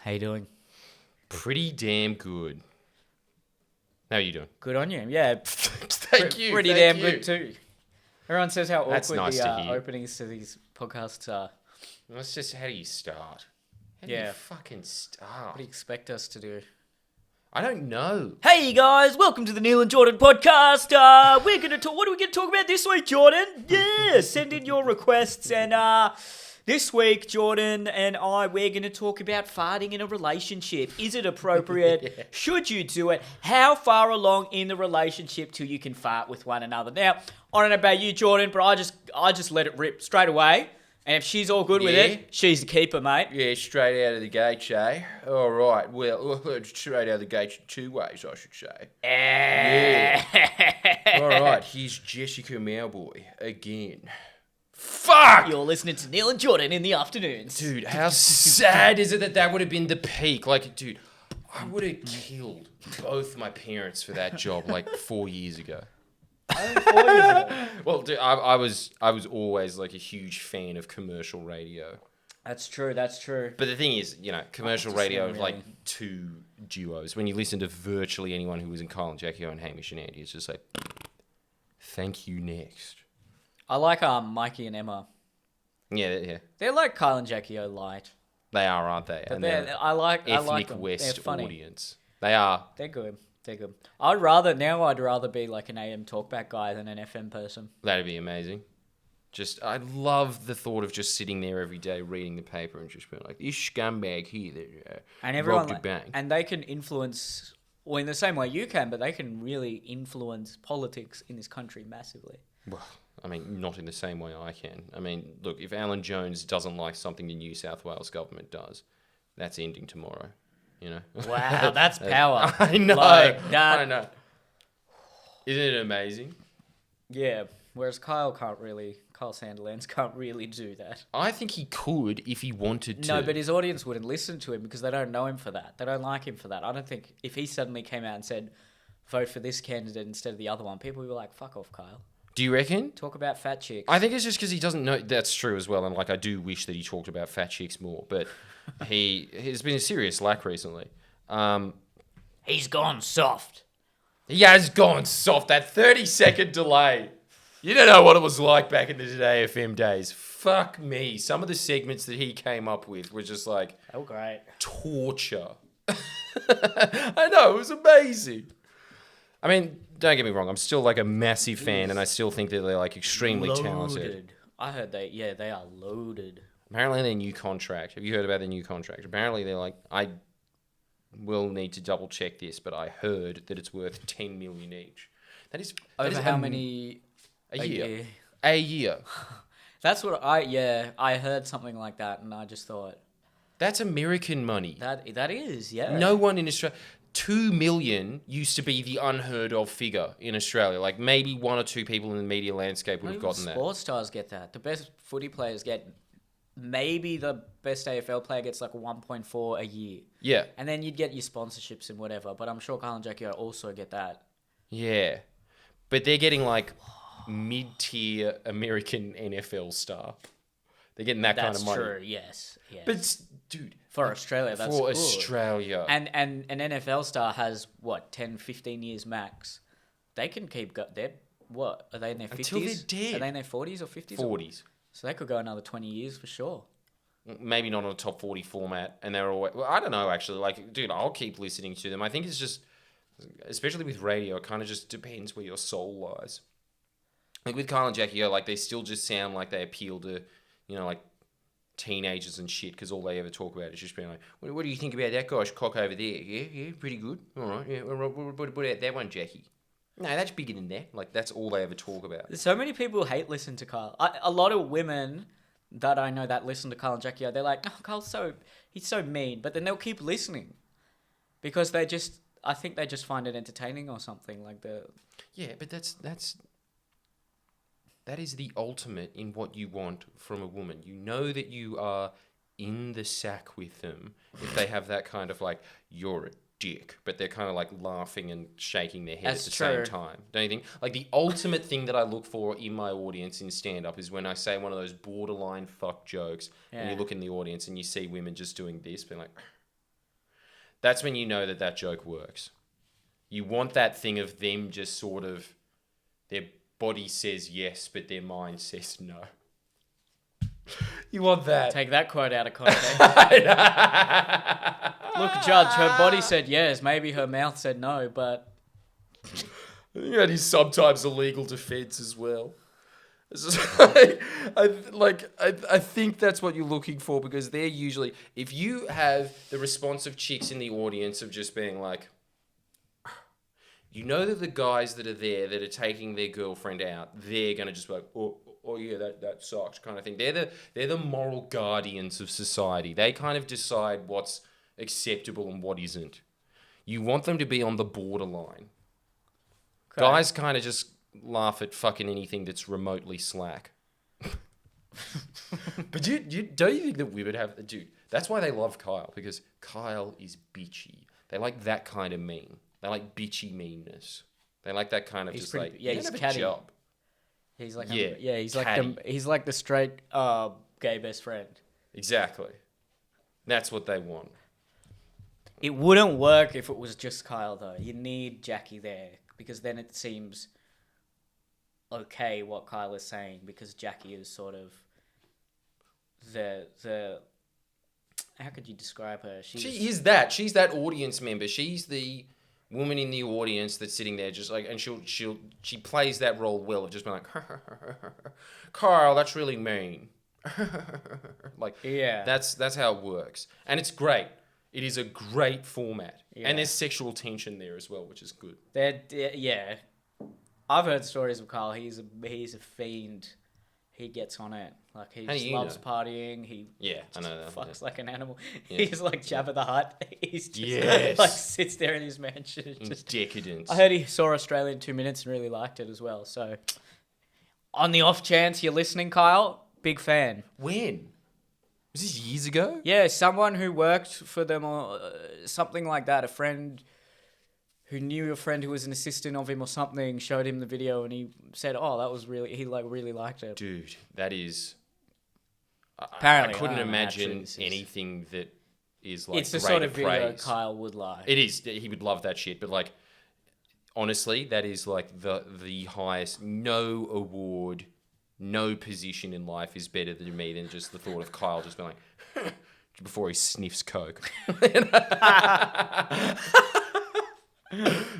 How you doing? Pretty damn good. How are you doing? Good on you. Yeah, Thank you. pretty thank damn you. good too. Everyone says how That's awkward nice the to hear. openings to these podcasts are. Let's just, how do you start? How do Yeah. you fucking What start? do you expect us to do? I don't know. Hey guys, welcome to the Neel and Jordan podcast. We're gonna talk. What are we gonna talk about this week, Jordan? Yeah, send in your requests, and this week, Jordan and we're gonna talk about farting in a relationship. Is it appropriate? Yeah. Should you do it? How far along in the relationship till you can fart with one another? Now, I don't know about you, Jordan, but I just let it rip straight away. And if she's all good with Yeah. it, she's the keeper, mate. Yeah, straight out of the gate, eh? All right. Well, straight out of the gate two ways, I should say. Yeah. All right. Here's Jessica Mowboy again. Fuck! You're listening to Neel and Jordan in the afternoons. Dude, how sad is it that would have been the peak? Like, dude, I would have killed both my parents for that job like 4 years ago. Well, dude, I was always like a huge fan of commercial radio. That's true. That's true. But the thing is, you know, commercial Just radio them, is like really. two duos. When you listen to virtually anyone who was in Kyle and Jackie O and Hamish and Andy, it's just like, thank you, next. I like Mikey and Emma. Yeah. They're like Kyle and Jackie O light. They are, aren't they? But And they're, they're I like ethnic them. West They're funny. audience. They are. They're good. They're good. I'd rather be like an AM talkback guy than an FM person. That'd be amazing. I love the thought of just sitting there every day reading the paper and just being like, this scumbag here that And everyone robbed a bank. and they can influence, well, in the same way you can, but they can really influence politics in this country massively. Well, I mean, not in the same way I can. I mean, look, if Alan Jones doesn't like something the New South Wales government does, that's ending tomorrow, you know? Wow, that's power. I know. Like that. I know. Isn't it amazing? Yeah. Whereas Kyle Sandilands can't really do that. I think he could if he wanted to. No, but his audience wouldn't listen to him because they don't know him for that. They don't like him for that. I don't think if he suddenly came out and said, vote for this candidate instead of the other one, people would be like, fuck off, Kyle. Do you reckon? Talk about fat chicks. I think it's just because he doesn't know. That's true as well. And like, I do wish that he talked about fat chicks more. But he's been a serious lack recently. He's gone soft. He has gone soft. That 30-second delay. You don't know what it was like back in the AFM days. Fuck me. Some of the segments that he came up with were just like Oh, great. torture. I know, it was amazing. I mean, don't get me wrong. I'm still like a massive fan, and I still think that they're like extremely talented. I heard they are loaded. Apparently, their new contract. Have you heard about their new contract? Apparently, they're like, I will need to double check this, but I heard that it's worth 10 million each. That is How many? a year. A year. That's what I heard something like that, and I just thought That's American money. that is, yeah. No one in Australia. 2 million used to be the unheard of figure in Australia. Like maybe one or two people in the media landscape would have gotten that. Sports stars get that. The best footy players get. Maybe the best AFL player gets like 1.4 a year. Yeah. And then you'd get your sponsorships and whatever. But I'm sure Kyle and Jackie also get that. Yeah. But they're getting like mid-tier American NFL star. They're getting that kind of money. That's true, yes. But, dude. For Australia, that's For good. Australia. And an NFL star has, 10, 15 years max. They can keep going. Are they in their 50s? Until they're dead. Are they in their 40s or 50s? 40s. So they could go another 20 years for sure. Maybe not on a top 40 format. And they're always... Well, I don't know, actually. Like, dude, I'll keep listening to them. I think it's just... Especially with radio, it kind of just depends where your soul lies. Like, with Kyle and Jackie O, like, they still just sound like they appeal to, you know, like, teenagers and shit, because all they ever talk about is just being like, what do you think about that guy's cock over there? Yeah, pretty good. All right, yeah, what about that one, Jackie? No, that's bigger than that. Like, that's all they ever talk about. So many people hate listen to Kyle. A lot of women that I know that listen to Kyle and Jackie, they're like, oh, he's so mean. But then they'll keep listening because I think they just find it entertaining or something like the... Yeah, but that is the ultimate in what you want from a woman. You know that you are in the sack with them if they have that kind of like, you're a dick, but they're kind of like laughing and shaking their head That's at the true. same time. Don't you think? Like the ultimate thing that I look for in my audience in stand-up is when I say one of those borderline fuck jokes and Yeah. you look in the audience and you see women just doing this, being like... That's when you know that joke works. You want that thing of them just sort of, their body says yes, but their mind says no. You want that. Take that quote out of context. Look, Judge, her body said yes. Maybe her mouth said no, but... I think that is sometimes a legal defense as well. It's just I think that's what you're looking for, because they're usually... If you have the response of chicks in the audience of just being like... You know that the guys that are there that are taking their girlfriend out, they're going to just be like, oh yeah, that sucks kind of thing. They're the moral guardians of society. They kind of decide what's acceptable and what isn't. You want them to be on the borderline. Okay. Guys kind of just laugh at fucking anything that's remotely slack. But don't you think that women have... Dude, that's why they love Kyle, because Kyle is bitchy. They like that kind of mean. They like bitchy meanness. They like that kind of he's he's catty. Job. He's like he's like the straight gay best friend. Exactly. That's what they want. It wouldn't work if it was just Kyle though. You need Jackie there, because then it seems okay what Kyle is saying, because Jackie is sort of the how could you describe her? She is that. She's that audience member. She's the woman in the audience that's sitting there just like, and she plays that role well of just being like, Carl, that's really mean. Like, yeah, that's how it works, and it's great. It is a great format, and there's sexual tension there as well, which is good. Yeah, I've heard stories of Carl. He's a fiend. He gets on it. Like, he just loves partying. He I know that. Fucks like an animal. Yeah. He's like Jabba the Hutt. He's just like sits there in his mansion. It's just decadence. I heard he saw Australia in 2 minutes and really liked it as well. So, on the off chance you're listening, Kyle, big fan. When? Was this years ago? Yeah, someone who worked for them or something like that. A friend who knew a friend who was an assistant of him or something, showed him the video, and he said, "Oh, that was really..." He really liked it. Dude, that is. Apparently, I couldn't imagine anything that is like. It's the sort of video Kyle would like. It is. He would love that shit. But like, honestly, that is like the highest. No award, no position in life is better than me than just the thought of Kyle just being like before he sniffs coke.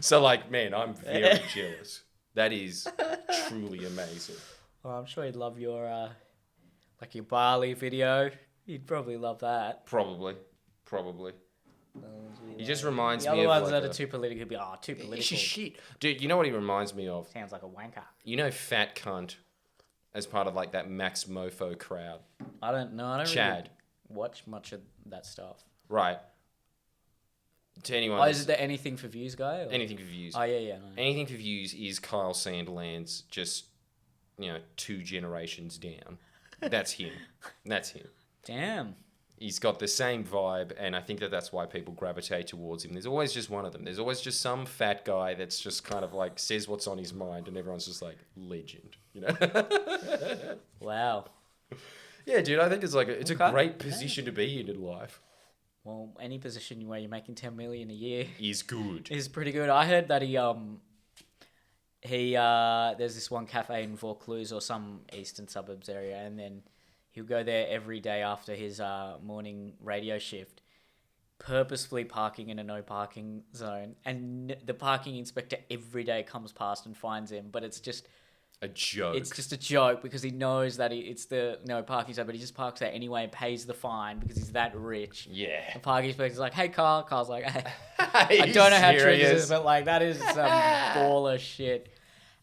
So, like, man, I'm very jealous. That is truly amazing. Well, I'm sure he'd love your, like your Bali video. He'd probably love that. Probably. He just reminds me of... The other ones that are too political would be, too political. It's shit. Dude, you know what he reminds me of? Sounds like a wanker. You know Fat Cunt as part of, like, that Max Mofo crowd? I don't know. Chad. Really watch much of that stuff. Right. To anyone... is it the Anything for Views guy? Or? Anything for Views. Oh, yeah. No. Anything for Views is Kyle Sandilands just, 2 generations down. That's him. Damn. He's got the same vibe, and I think that's why people gravitate towards him. There's always just one of them. There's always just some fat guy that's just kind of like says what's on his mind, and everyone's just like, legend, Wow. Yeah, dude, I think it's like it's a great position to be in life. Well, any position where you're making 10 million a year is good. Is pretty good. I heard that he there's this one cafe in Vaucluse or some eastern suburbs area, and then he'll go there every day after his morning radio shift, purposefully parking in a no parking zone, and the parking inspector every day comes past and finds him, but it's just a joke. It's just a joke because he knows that it's the no parking zone, but he just parks there anyway and pays the fine because he's that rich. Yeah. The parking inspector's like, "Hey, Carl." Carl's like, "Hey." I don't know how true this is, but like that is some baller shit.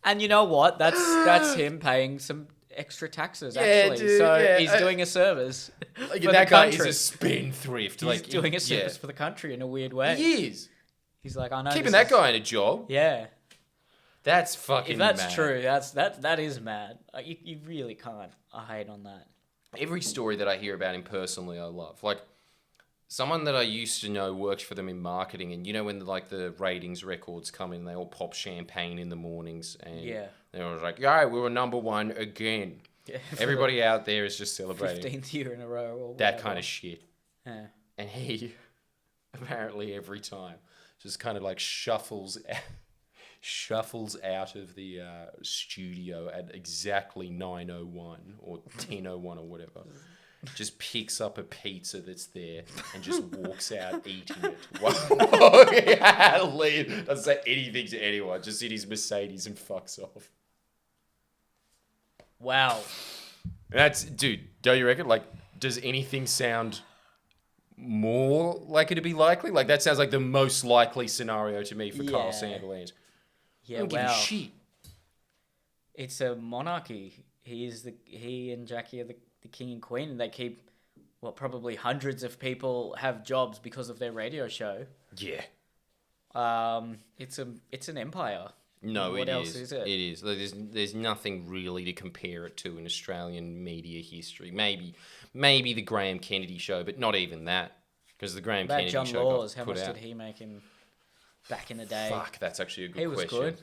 And you know what? That's him paying some extra taxes, actually. Dude, so he's doing a service like for that the guy country. is a spendthrift. He's doing a service for the country in a weird way. He is. He's like, I know. Keeping that guy in a job. Yeah. That's fucking If that's mad. true, that is mad. You really can't. I hate on that. Every story that I hear about him personally, I love. Like, someone that I used to know worked for them in marketing, and when the ratings records come in, they all pop champagne in the mornings, and they were like, "Yeah, we were number one again." Yeah, everybody out there is just celebrating 15th year in a row, or that kind of shit. Yeah. And he, apparently every time. Just kind of like shuffles out of the studio at exactly 9:01 or 10:01 or whatever. Just picks up a pizza that's there and just walks out eating it. Doesn't say anything to anyone. Just in his Mercedes and fucks off. Wow. Dude, don't you reckon? Like, does anything sound more likely to be likely? Like, that sounds like the most likely scenario to me for Carl Sandilands. Yeah, I don't give a shit. It's a monarchy. He and Jackie are the king and queen, and they keep, probably hundreds of people have jobs because of their radio show. Yeah. It's an empire. No, what else is it? It is. There's nothing really to compare it to in Australian media history. Maybe the Graham Kennedy show, but not even that, because the Graham Kennedy John show Laws, got how put much out. did he make in back in the day? Fuck, that's actually a good he was question. Good.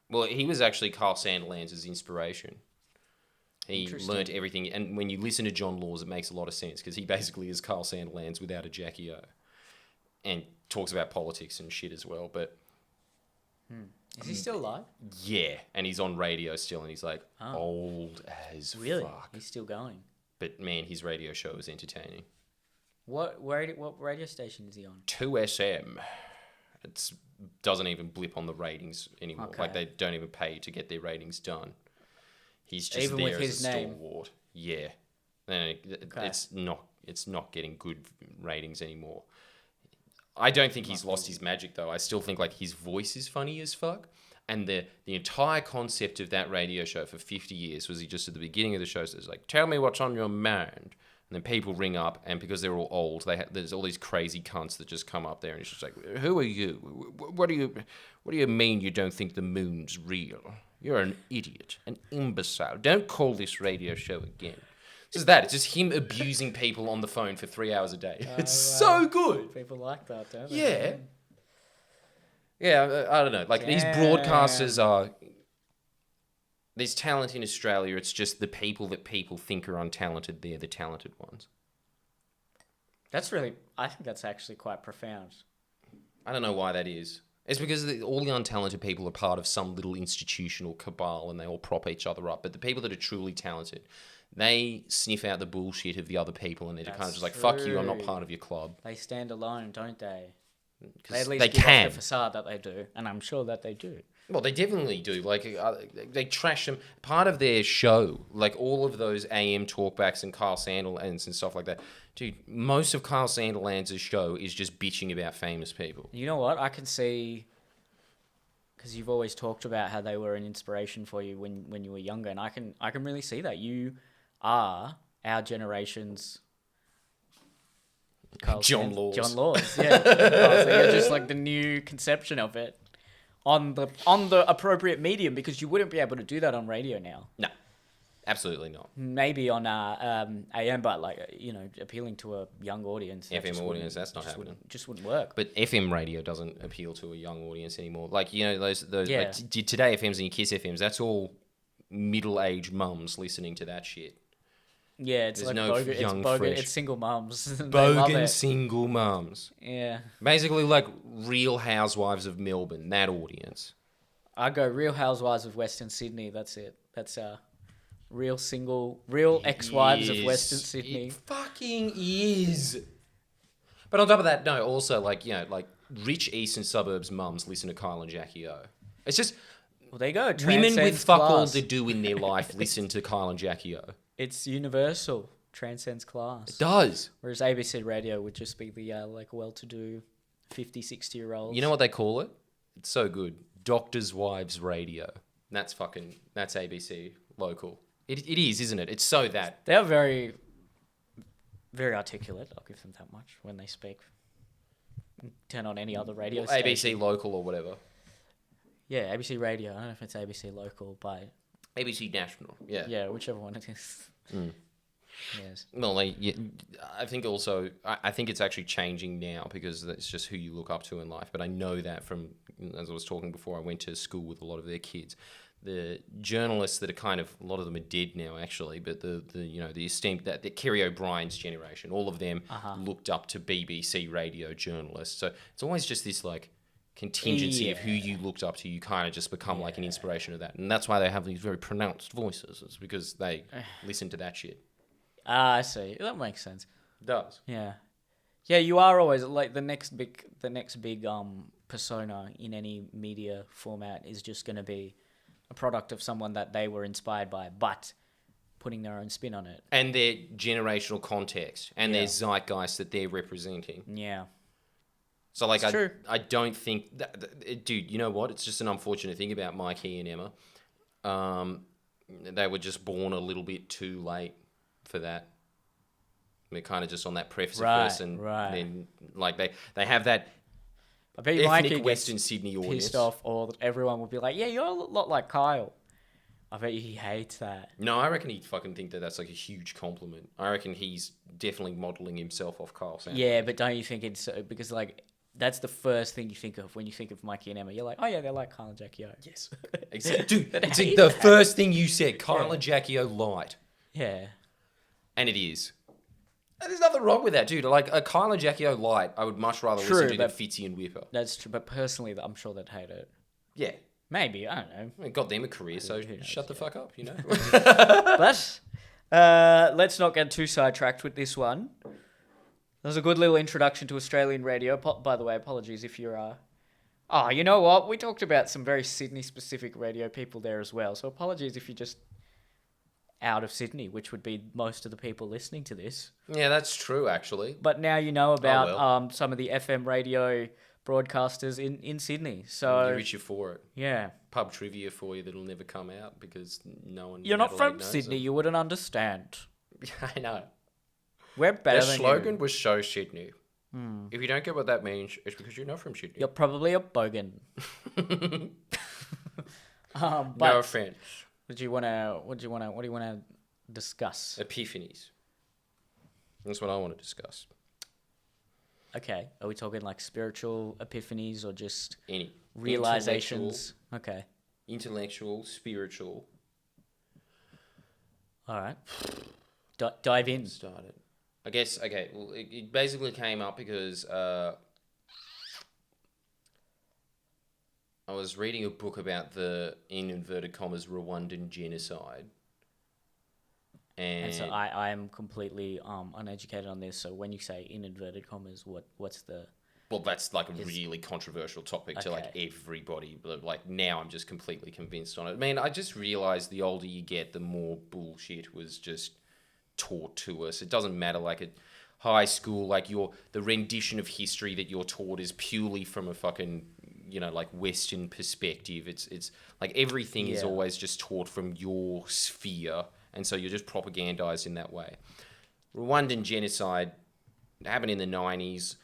Well, he was actually Carl Sandilands' inspiration. He learnt everything, and when you listen to John Laws, it makes a lot of sense, because he basically is Carl Sandilands without a Jackie O, and talks about politics and shit as well. But is he still alive? yeah, and he's on radio still, and he's like old as really? fuck. He's still going. But man, his radio show is entertaining. What radio station is he on? 2SM. It doesn't even blip on the ratings anymore. Okay. Like, they don't even pay to get their ratings done. He's just Even there with as his a name? stalwart. Yeah. And it's not getting good ratings anymore. I don't think he's lost his magic, though. I still think, like, his voice is funny as fuck. And the entire concept of that radio show for 50 years was he just at the beginning of the show says, like, tell me what's on your mind. And then people ring up, and because they're all old, there's all these crazy cunts that just come up there, and it's just like, who are you? What do you mean you don't think the moon's real? You're an idiot, an imbecile. Don't call this radio show again. It's just that. It's just him abusing people on the phone for 3 hours a day. It's so good. People like that, don't they? Yeah. Yeah, I don't know. Like, these broadcasters are... There's talent in Australia. It's just the people that people think are untalented. They're the talented ones. I think that's actually quite profound. I don't know why that is. It's because all the untalented people are part of some little institutional cabal and they all prop each other up. But the people that are truly talented, they sniff out the bullshit of the other people and they're kind of just like, fuck you, I'm not part of your club. They stand alone, don't they? They at Because least they give can. off the facade that they do, and I'm sure that they do. Well, they definitely do. Like, they trash them. Part of their show, like all of those AM talkbacks and Carl Sandilands and stuff like that. Dude, most of Carl Sandilands' show is just bitching about famous people. You know what? I can see, because you've always talked about how they were an inspiration for you when you were younger, and I can really see that. You are our generation's John Laws. John Laws, yeah. So you're just like the new conception of it on the appropriate medium, because you wouldn't be able to do that on radio now. No, absolutely not. Maybe on AM, but appealing to a young audience. FM audience, that's not happening. Just wouldn't work. But FM radio doesn't appeal to a young audience anymore. Like, those Yeah. like, Today FMs and your Kiss FMs, that's all middle-aged mums listening to that shit. Yeah, it's There's like no bogan, young, it's bogan, fresh. it's single mums. They love Bogan it. single mums. Yeah. Basically like Real Housewives of Melbourne, that audience. I go Real Housewives of Western Sydney. That's it. That's real ex-wives of Western Sydney. It fucking is. But on top of that, no, also like rich eastern suburbs mums listen to Kyle and Jackie O. It's just Well, there you go. women with Transcends fuck all class. to do in their life listen to Kyle and Jackie O. It's universal. Transcends class. It does. Whereas ABC Radio would just be the well-to-do 50, 60-year-olds. You know what they call it? It's so good. Doctors' Wives Radio. That's ABC local. It is, isn't it? It's so that. They're very, very articulate. I'll give them that much when they speak. Turn on any other radio station. ABC local or whatever. Yeah, ABC Radio. I don't know if it's ABC local, but ABC national. Yeah. yeah, whichever one it is. Yes. Well, I think also, I think it's actually changing now because that's just who you look up to in life. But I know that from, as I was talking before, I went to school with a lot of their kids. the journalists that are kind of, a lot of them are dead now actually, but the esteemed, that the Kerry O'Brien's generation, all of them looked up to BBC radio journalists. So it's always just this like contingency of who you looked up to. You kind of just become like an inspiration of that, and that's why they have these very pronounced voices. It's because they listen to that shit. I see. That makes sense. It does. Yeah. Yeah, you are always like the next big persona in any media format is just going to be a product of someone that they were inspired by, but putting their own spin on it. And their generational context and their zeitgeist that they're representing. Yeah. So like True. I don't think dude, you know what? It's just an unfortunate thing about Mikey and Emma. They were just born a little bit too late for that. They're kind of just on that precipice, and then like they have that I bet you Mikey ethnic Western Sydney audience. Pissed off, or everyone would be like, "Yeah, you're a lot like Kyle." I bet you he hates that. No, I reckon he'd fucking think that that's like a huge compliment. I reckon he's definitely modelling himself off Kyle Sanders. Yeah, but don't you think it's because like that's the first thing you think of when you think of Mikey and Emma? You're like, oh yeah, they're like Kyle and Jackie O. Yes, exactly. Dude, it's the first thing you said, Kyle and Jackie O light. Yeah, and it is. And there's nothing wrong with that, dude. Like a Kyle and Jackie O light, I would much rather listen to than Fitzy and Whipper. That's true, but personally, I'm sure they'd hate it. Yeah. Maybe, I don't know. I mean, got them a career, so shut the fuck up, you know? But let's not get too sidetracked with this one. That was a good little introduction to Australian radio. By the way, apologies if you're... Oh, you know what? We talked about some very Sydney-specific radio people there as well, so apologies if you're just out of Sydney, which would be most of the people listening to this. Yeah, that's true, actually. But now you know about some of the FM radio broadcasters in Sydney. So you're richer for it. Yeah. Pub trivia for you that'll never come out because no one... You're not from Sydney, you wouldn't understand. I know. We're better Their than slogan you. was "Show Sydney." If you don't get what that means, it's because you're not from Sydney. You're probably a bogan. But no offense. What do you want to discuss? Epiphanies. That's what I want to discuss. Okay. Are we talking like spiritual epiphanies or just any realizations? Okay. Intellectual, spiritual. All right. Dive in. Started. I guess, okay, well, it basically came up because I was reading a book about the, in inverted commas, Rwandan genocide. And so I am completely uneducated on this. So when you say in inverted commas, what's the... Well, that's like a really controversial topic to like everybody. But like now I'm just completely convinced on it. I mean, I just realized the older you get, the more bullshit was just taught to us. It doesn't matter like at high school, like the rendition of history that you're taught is purely from a fucking, you know, like Western perspective. It's like everything is always just taught from your sphere, and so you're just propagandized in that way. Rwandan genocide happened in the 90s.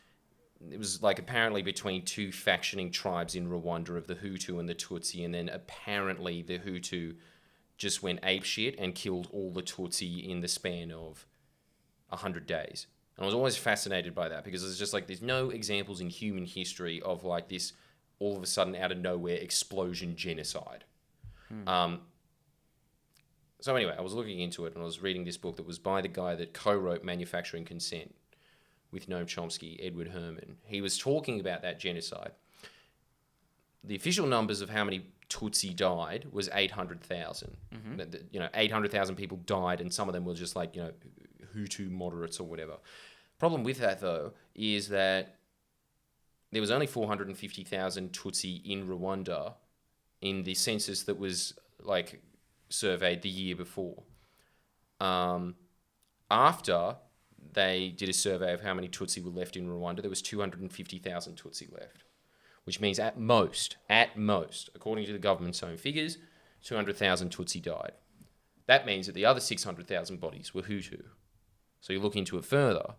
It was like apparently between two factioning tribes in Rwanda of the Hutu and the Tutsi, and then apparently the Hutu just went apeshit and killed all the Tutsi in the span of 100 days. And I was always fascinated by that because it's just like there's no examples in human history of like this all of a sudden out of nowhere explosion genocide. So anyway, I was looking into it and I was reading this book that was by the guy that co-wrote Manufacturing Consent with Noam Chomsky, Edward Herman. He was talking about that genocide. The official numbers of how many Tutsi died was 800,000. You know, 800,000 people died, and some of them were just like, you know, Hutu moderates or whatever. Problem with that, though, is that there was only 450,000 Tutsi in Rwanda in the census that was, like, surveyed the year before. After they did a survey of how many Tutsi were left in Rwanda, there was 250,000 Tutsi left. Which means at most, according to the government's own figures, 200,000 Tutsi died. That means that the other 600,000 bodies were Hutu. So you look into it further,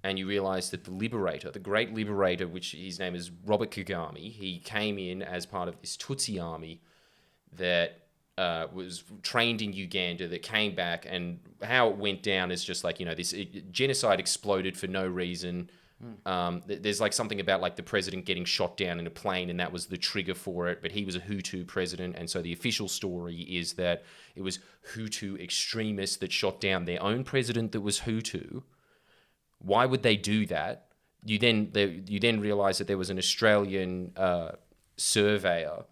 and you realise that the liberator, the great liberator, which his name is Robert Kagame, he came in as part of this Tutsi army that was trained in Uganda, that came back, and how it went down is just like, you know, this genocide exploded for no reason. There's like something about like the president getting shot down in a plane, and that was the trigger for it. But he was a Hutu president, and so the official story is that it was Hutu extremists that shot down their own president that was Hutu. Why would they do that? You then realize that there was an Australian surveyor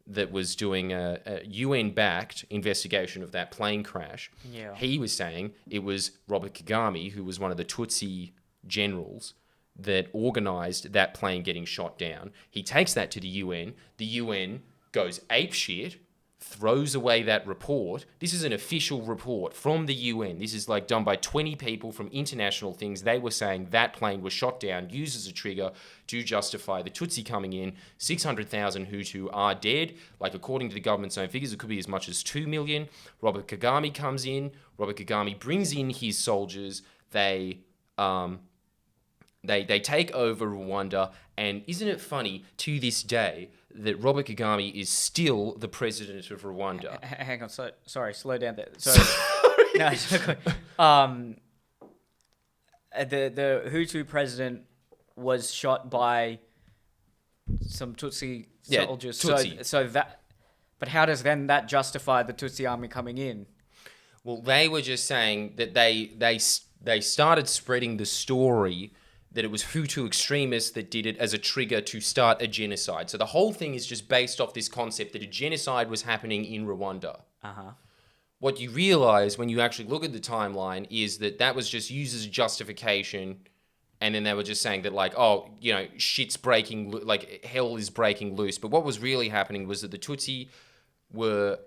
that was doing a UN-backed investigation of that plane crash. Yeah. He was saying it was Robert Kagame, who was one of the Tutsi generals, that organised that plane getting shot down. He takes that to the UN. The UN goes apeshit, throws away that report. This is an official report from the UN. This is like done by 20 people from international things. They were saying that plane was shot down, used as a trigger to justify the Tutsi coming in. 600,000 Hutu are dead. Like, according to the government's own figures, it could be as much as 2 million. Robert Kagame comes in. Robert Kagame brings in his soldiers. They take over Rwanda, and isn't it funny to this day that Robert Kagame is still the president of Rwanda? Hang on, sorry, slow down there. Sorry. No, it's okay. The Hutu president was shot by some Tutsi soldiers. Tutsi. But how does then that justify the Tutsi army coming in? Well, they were just saying that they started spreading the story that it was Hutu extremists that did it as a trigger to start a genocide. So the whole thing is just based off this concept that a genocide was happening in Rwanda. Uh-huh. What you realize when you actually look at the timeline is that was just used as a justification, and then they were just saying that, like, oh, you know, shit's breaking, like, hell is breaking loose. But what was really happening was that the Tutsi were,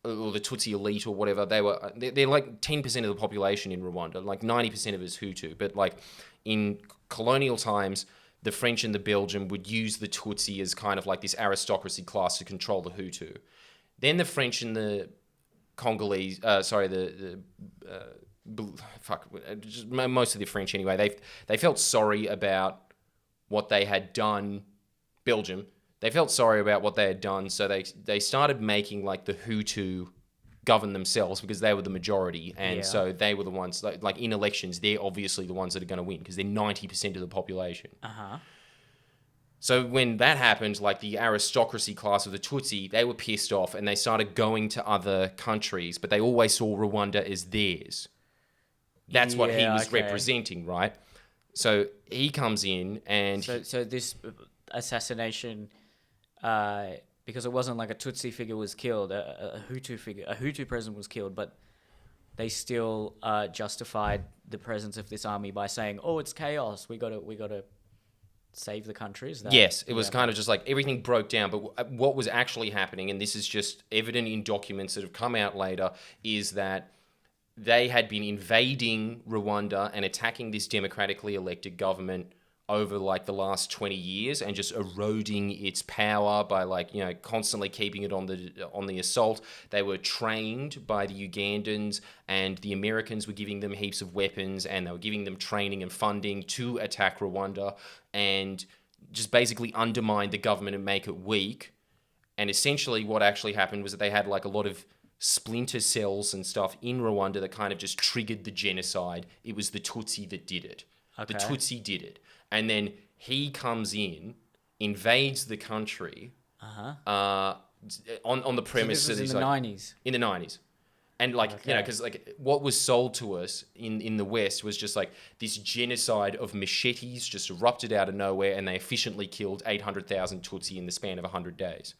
or the Tutsi elite or whatever, they're like 10% of the population in Rwanda. Like 90% of it is Hutu. But like in colonial times, the French and the Belgian would use the Tutsi as kind of like this aristocracy class to control the Hutu. Then the French and the Congolese, most of the French anyway, they felt sorry about what they had done. Belgium, they felt sorry about what they had done, so they started making like the Hutu govern themselves because they were the majority, and so they were the ones, like in elections, they're obviously the ones that are going to win because they're 90% of the population. Uh-huh. So when that happened, like the aristocracy class of the Tutsi, they were pissed off and they started going to other countries, but they always saw Rwanda as theirs. That's what he was representing, right? So he comes in and... So this assassination, because it wasn't like a Tutsi figure was killed, a Hutu president was killed, but they still justified the presence of this army by saying, "Oh, it's chaos. We got to save the country." Is that? Yes, it was kind of just like everything broke down. But what was actually happening, and this is just evident in documents that have come out later, is that they had been invading Rwanda and attacking this democratically elected government over like the last 20 years and just eroding its power by like, you know, constantly keeping it on the assault. They were trained by the Ugandans, and the Americans were giving them heaps of weapons, and they were giving them training and funding to attack Rwanda and just basically undermine the government and make it weak. And essentially what actually happened was that they had like a lot of splinter cells and stuff in Rwanda that kind of just triggered the genocide. It was the Tutsi that did it. Okay. The Tutsi did it. And then he comes in, invades the country on the premise that he's in the like... 90s? In the 90s. And like, you know, because like what was sold to us in the West was just like this genocide of machetes just erupted out of nowhere, and they efficiently killed 800,000 Tutsi in the span of 100 days.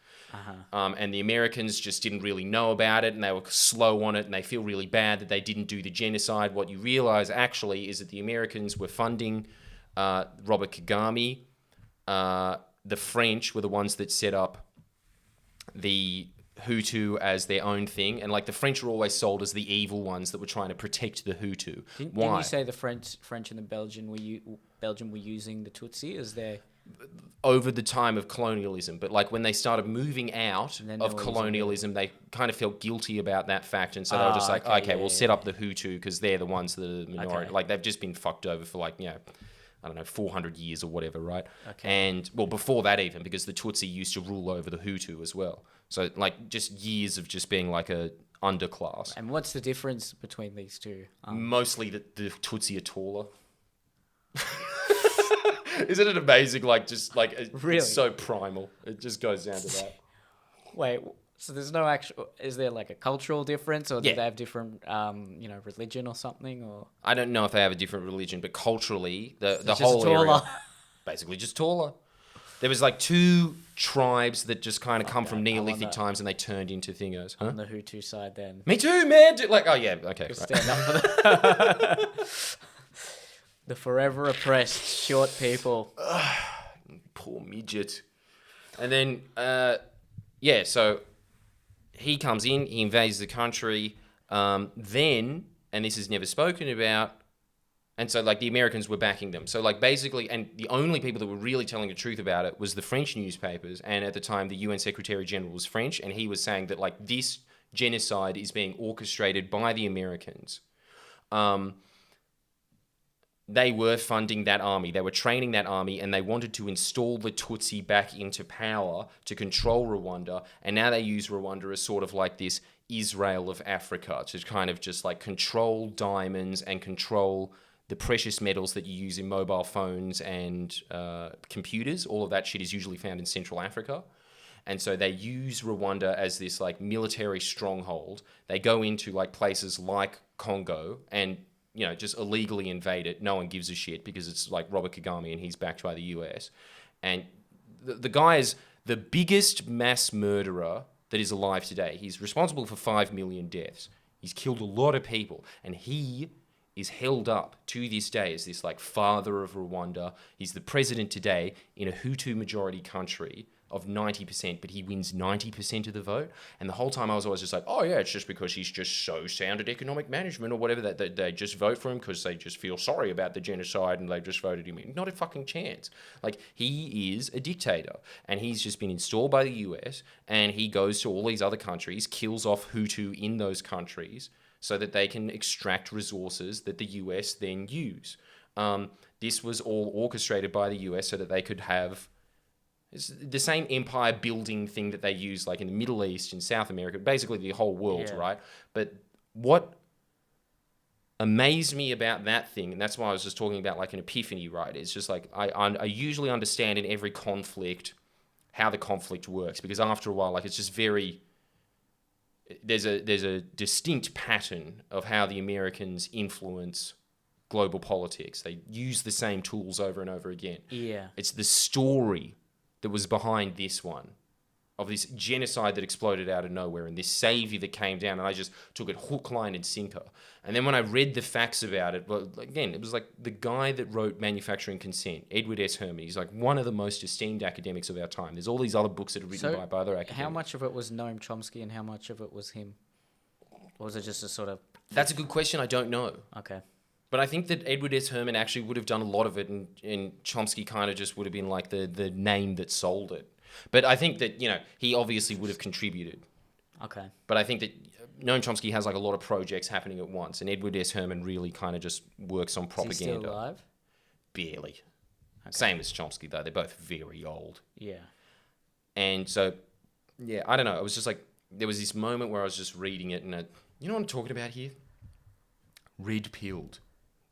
And the Americans just didn't really know about it, and they were slow on it, and they feel really bad that they didn't do the genocide. What you realize actually is that the Americans were funding Robert Kagame. The French were the ones that set up the Hutu as their own thing, and like the French were always sold as the evil ones that were trying to protect the Hutu. Didn't you say the French and the Belgian were using the Tutsi as their... Over the time of colonialism, but like when they started moving out of colonialism, they kind of felt guilty about that fact, and so they were just like, we'll set up the Hutu because they're the ones that are the minority. Like they've just been fucked over for like, you know, I don't know, 400 years or whatever, right? And well, before that even, because the Tutsi used to rule over the Hutu as well. So like just years of just being like a underclass. And what's the difference between these two? Mostly that the Tutsi are taller. Isn't it amazing? Like, just like Really? it's so primal. It just goes down to that. Wait, so there's no actual... Is there like a cultural difference, or do Yeah. they have different, religion or something, or... I don't know if they have a different religion, but culturally, the just whole taller. area, basically just taller. There was like two tribes that just kind of come from that. I'm on Neolithic that. times, and they turned into thingos. Huh? On the Hutu side then? Me too, man. Like, oh yeah, okay. Right. Stand up for the... the forever oppressed short people. Poor midget. And then, so he comes in, he invades the country. Then, and this is never spoken about, and so like the Americans were backing them. So like basically, and the only people that were really telling the truth about it was the French newspapers. And at the time, the UN Secretary General was French, and he was saying that like this genocide is being orchestrated by the Americans. They were funding that army. They were training that army, and they wanted to install the Tutsi back into power to control Rwanda. And now they use Rwanda as sort of like this Israel of Africa to kind of just like control diamonds and control the precious metals that you use in mobile phones and computers. All of that shit is usually found in Central Africa. And so they use Rwanda as this like military stronghold. They go into like places like Congo and, just illegally invade it. No one gives a shit because it's like Robert Kagame and he's backed by the US. And the guy is the biggest mass murderer that is alive today. He's responsible for 5 million deaths. He's killed a lot of people. And he is held up to this day as this like father of Rwanda. He's the president today in a Hutu majority country of 90%, but he wins 90% of the vote. And the whole time I was always just like, oh yeah, it's just because he's just so sound at economic management or whatever that they just vote for him because they just feel sorry about the genocide and they just voted him in. Not a fucking chance. Like, he is a dictator and he's just been installed by the US and he goes to all these other countries, kills off Hutu in those countries so that they can extract resources that the US then use. This was all orchestrated by the US so that they could have... It's the same empire building thing that they use like in the Middle East, in South America, basically the whole world, right? But what amazed me about that thing, and that's why I was just talking about like an epiphany, right? It's just like I usually understand in every conflict how the conflict works, because after a while, like it's just very... There's a distinct pattern of how the Americans influence global politics. They use the same tools over and over again. Yeah. It's the story that was behind this one, of this genocide that exploded out of nowhere and this savior that came down, and I just took it hook, line, and sinker. And then when I read the facts about it, well, again, it was like the guy that wrote Manufacturing Consent, Edward S. Herman. He's like one of the most esteemed academics of our time. There's all these other books that are written by other academics. How much of it was Noam Chomsky and how much of it was him? Or was it just a sort of... That's a good question. I don't know. Okay. But I think that Edward S. Herman actually would have done a lot of it, and Chomsky kind of just would have been like the name that sold it. But I think that, he obviously would have contributed. Okay. But I think that Noam Chomsky has like a lot of projects happening at once, and Edward S. Herman really kind of just works on propaganda. Is he still alive? Barely. Okay. Same as Chomsky, though. They're both very old. Yeah. And so, yeah, I don't know. It was just like, there was this moment where I was just reading it, and you know what I'm talking about here? Red-pilled.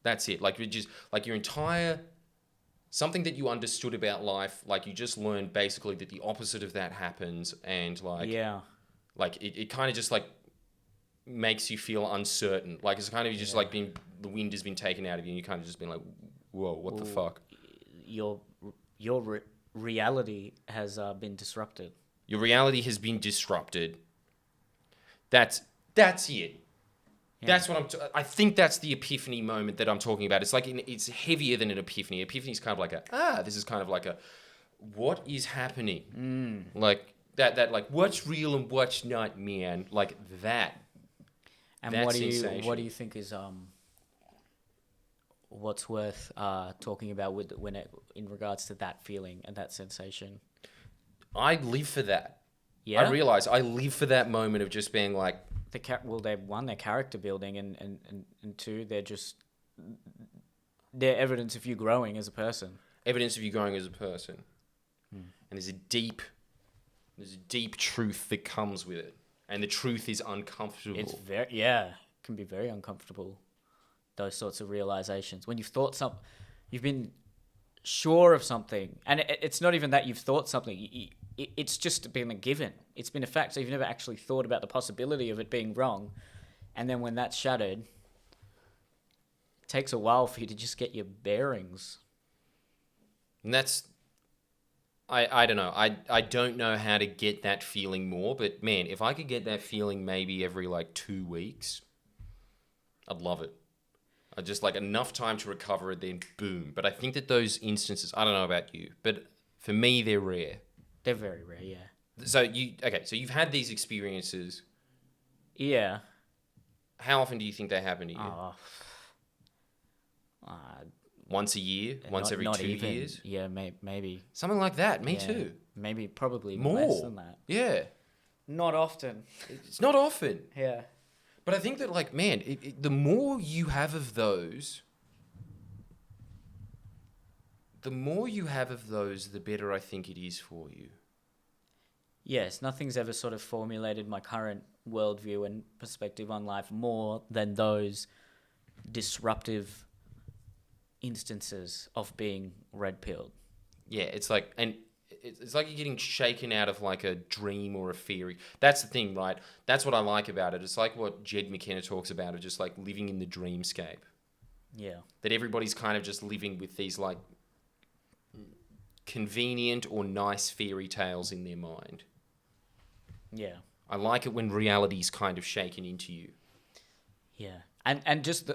That's it. Like, just like your entire... Something that you understood about life, like you just learned basically that the opposite of that happens, and like... Yeah. Like, it kind of just like makes you feel uncertain. Like, it's kind of just like the wind has been taken out of you, and you kind of just been like, whoa, what the fuck? Your reality has been disrupted. Your reality has been disrupted. That's it. Yeah. That's what I think that's the epiphany moment that I'm talking about. It's like it's heavier than an epiphany. Epiphany is kind of like this is kind of like what is happening? Like that like what's real and what's not, man. Like that. And what do you think is what's worth talking about in regards to that feeling and that sensation? I live for that. Yeah. I realize I live for that moment of just being like, they're character building, and two, they're evidence of you growing as a person. Evidence of you growing as a person. And there's a deep truth that comes with it, and the truth is uncomfortable. It can be very uncomfortable. Those sorts of realizations when you've thought you've been sure of something, and it's not even that you've thought something. It's just been a given. It's been a fact. So you've never actually thought about the possibility of it being wrong, and then when that's shattered, it takes a while for you to just get your bearings. And that's, I don't know. I don't know how to get that feeling more, but man, if I could get that feeling maybe every like 2 weeks, I'd love it. I just like enough time to recover it, then boom. But I think that those instances, I don't know about you, but for me, they're rare. They're very rare, yeah. So you've had these experiences. Yeah. How often do you think they happen to you? Once a year? Once every not 2 even. years? Yeah, maybe. Something like that. Me Yeah. too. Maybe probably More. less than that. Yeah. Not often. It's not often. Yeah. But I think that, like, man, the more you have of those, the better I think it is for you. Yes, nothing's ever sort of formulated my current worldview and perspective on life more than those disruptive instances of being red-pilled. Yeah, it's like, and it's like you're getting shaken out of like a dream or a theory. That's the thing, right? That's what I like about it. It's like what Jed McKenna talks about, of just like living in the dreamscape. Yeah. That everybody's kind of just living with these like convenient or nice fairy tales in their mind. Yeah. I like it when reality's kind of shaken into you. Yeah. And just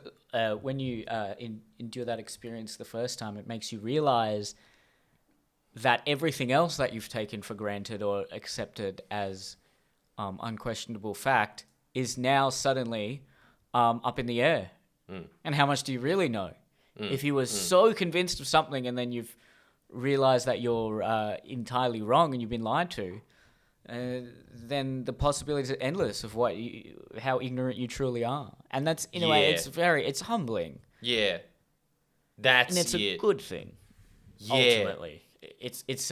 when you endure that experience the first time, it makes you realize that everything else that you've taken for granted or accepted as unquestionable fact is now suddenly up in the air. And how much do you really know? If you were so convinced of something and then you've realized that you're entirely wrong and you've been lied to, then the possibilities are endless of how ignorant you truly are. And that's, in a way, it's humbling. Yeah. That's and it's a good thing. Yeah. Ultimately. It's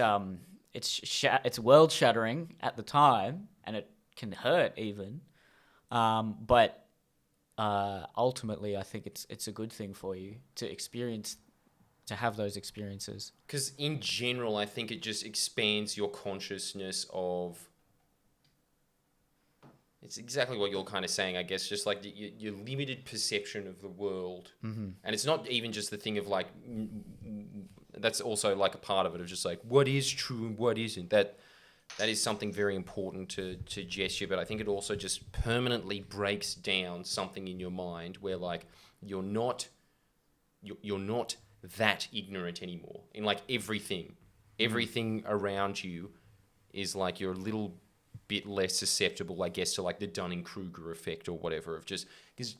world shattering at the time, and it can hurt even. But ultimately, I think it's a good thing for you to have those experiences. Because in general, I think it just expands your consciousness of. It's exactly what you're kind of saying, I guess, just like your limited perception of the world. Mm-hmm. And it's not even just the thing of like, that's also like a part of it, of just like, what is true and what isn't. That is something very important to gesture, but I think it also just permanently breaks down something in your mind where like you're not that ignorant anymore in like everything. Everything around you is like you're a little bit less susceptible, I guess, to like the Dunning-Kruger effect or whatever, of just because,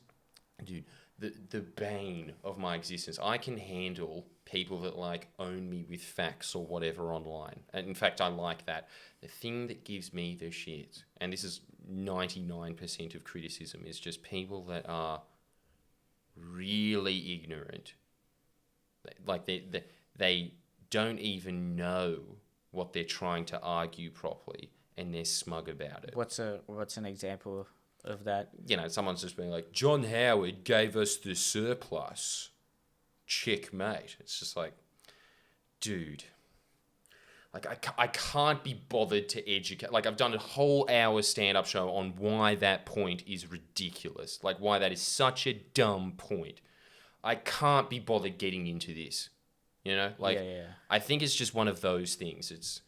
dude, the bane of my existence, I can handle people that like own me with facts or whatever online. And in fact, I like that. The thing that gives me the shit, and this is 99% of criticism, is just people that are really ignorant. Like they don't even know what they're trying to argue properly, and they're smug about it. What's an example of that? You know, someone's just being like, John Howard gave us the surplus. Checkmate. It's just like, dude, like I can't be bothered to educate. Like I've done a whole hour stand-up show on why that point is ridiculous. Like why that is such a dumb point. I can't be bothered getting into this. You know, like yeah. I think it's just one of those things. It's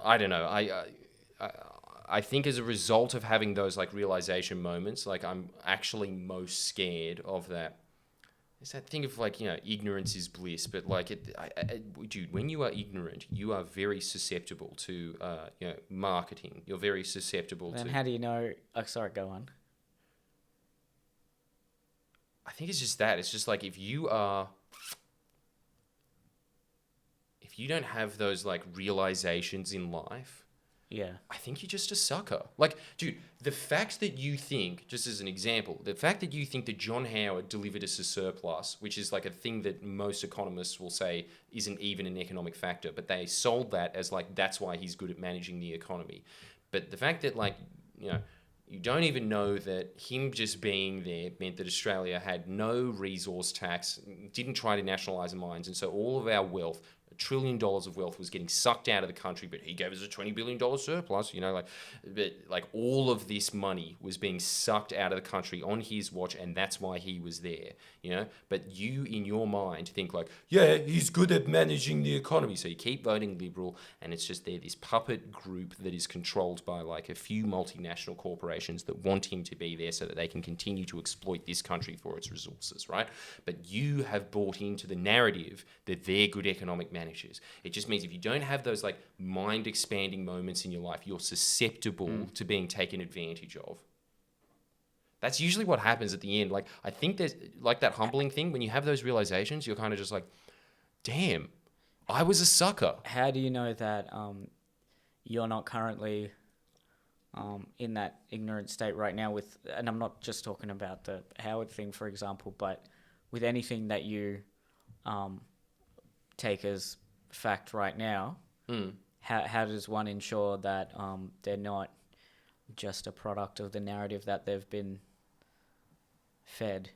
I don't know. I think as a result of having those like realization moments, like I'm actually most scared of that. It's that thing of like, you know, ignorance is bliss, but like dude, when you are ignorant, you are very susceptible to you know, marketing. You're very susceptible to. Then how do you know? Oh, sorry, go on. I think it's just that. It's just like if you don't have those like realizations in life, yeah, I think you're just a sucker. Like, dude, the fact that you think, just as an example, the fact that you think that John Howard delivered us a surplus, which is like a thing that most economists will say isn't even an economic factor, but they sold that as like, that's why he's good at managing the economy. But the fact that like, you know, You don't even know that him just being there meant that Australia had no resource tax, didn't try to nationalise the mines, and so all of our wealth, $1 trillion of wealth, was getting sucked out of the country. But he gave us a $20 billion surplus, but all of this money was being sucked out of the country on his watch, and that's why he was there. But you, in your mind, think like, yeah, he's good at managing the economy, so you keep voting Liberal, and it's just this puppet group that is controlled by like a few multinational corporations that want him to be there so that they can continue to exploit this country for its resources, right? But you have bought into the narrative that they're good economic managers. It just means if you don't have those like mind-expanding moments in your life, you're susceptible to being taken advantage of. That's usually what happens at the end. Like, I think there's like that humbling thing. When you have those realizations, you're kind of just like, damn, I was a sucker. How do you know that you're not currently in that ignorant state right now and I'm not just talking about the Howard thing, for example, but with anything that you take as fact right now, how does one ensure that they're not just a product of the narrative that they've been fed?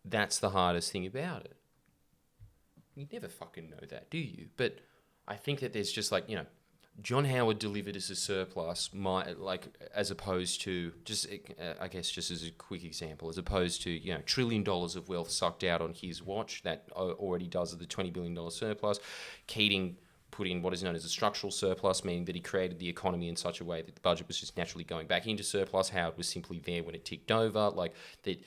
That's the hardest thing about it. You never fucking know that, do you? But I think that there's just like, John Howard delivered us a surplus, as opposed to I guess just as a quick example, as opposed to $1 trillion of wealth sucked out on his watch. That already does the $20 billion surplus. Keating put in what is known as a structural surplus, meaning that he created the economy in such a way that the budget was just naturally going back into surplus. Howard was simply there when it ticked over. Like that,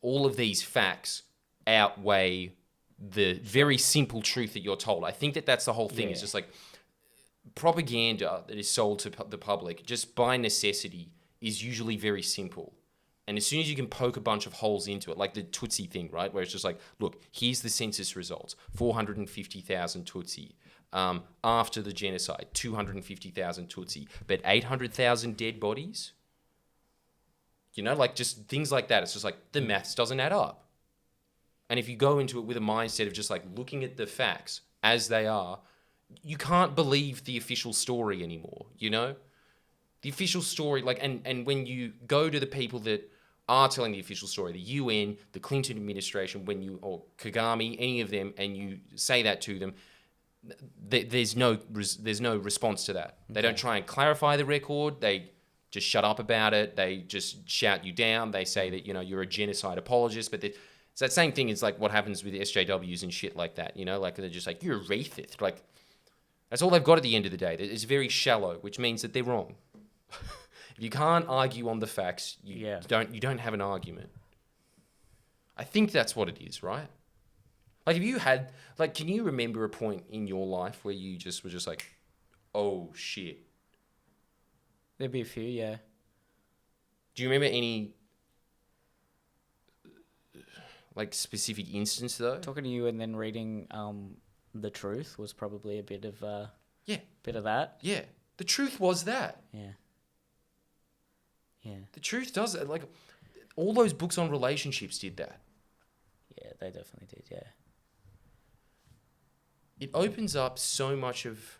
all of these facts outweigh the very simple truth that you're told. I think that that's the whole thing. Yeah. It's just like propaganda that is sold to the public just by necessity is usually very simple. And as soon as you can poke a bunch of holes into it, like the Tutsi thing, right? Where it's just like, look, here's the census results. 450,000 Tutsi. After the genocide, 250,000 Tutsi. But 800,000 dead bodies? Just things like that. It's just like, the maths doesn't add up. And if you go into it with a mindset of just like looking at the facts as they are, you can't believe the official story anymore, The official story, and when you go to the people that are telling the official story, the UN, the Clinton administration, or Kagame, any of them, and you say that to them, there's no response to that. Okay. They don't try and clarify the record. They just shut up about it. They just shout you down. They say that, you're a genocide apologist, but it's that same thing as like what happens with the SJWs and shit like that, Like they're just like, you're a racist. Like, that's all they've got at the end of the day. It's very shallow, which means that they're wrong. If you can't argue on the facts, you don't have an argument. I think that's what it is, right? Like, if you had, can you remember a point in your life where you just were just like, oh shit? There'd be a few, yeah. Do you remember any specific instance though? Talking to you and then reading The Truth was probably a bit of bit of that. Yeah. The Truth was that. Yeah. Yeah. The Truth does it. Like, all those books on relationships did that. Yeah, they definitely did, yeah. It opens up so much of...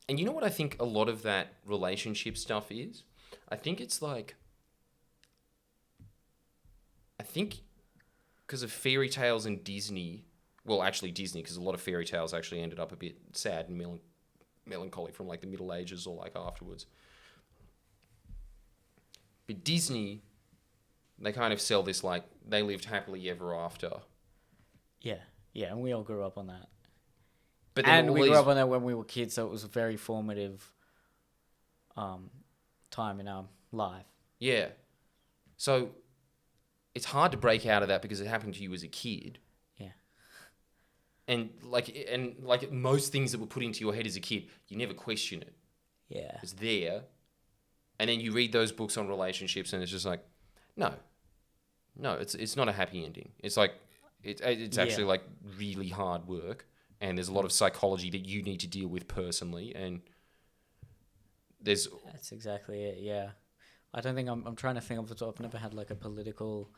And you know what I think a lot of that relationship stuff is? I think it's like... because of fairy tales and Disney... Well, actually Disney, because a lot of fairy tales actually ended up a bit sad and melancholy from like the Middle Ages or like afterwards. But Disney, they kind of sell this like they lived happily ever after. Yeah, yeah, and we all grew up on that. But and we grew up on that when we were kids, so it was a very formative time in our life. Yeah. So it's hard to break out of that because it happened to you as a kid. Yeah. And like most things that were put into your head as a kid, you never question it. Yeah. It's there. And then you read those books on relationships and it's just like, no, it's not a happy ending. It's like, it's actually like really hard work. And there's a lot of psychology that you need to deal with personally. And that's exactly it. Yeah. I don't think I'm trying to think off the top. I've never had like a political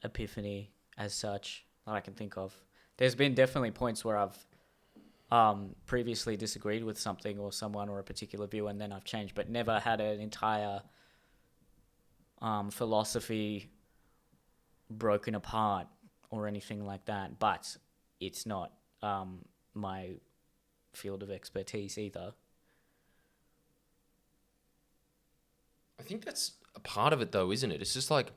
epiphany as such that I can think of. There's been definitely points where I've previously disagreed with something or someone or a particular view, and then I've changed, but never had an entire philosophy broken apart or anything like that. But it's not my field of expertise either. I think that's a part of it, though, isn't it? It's just like,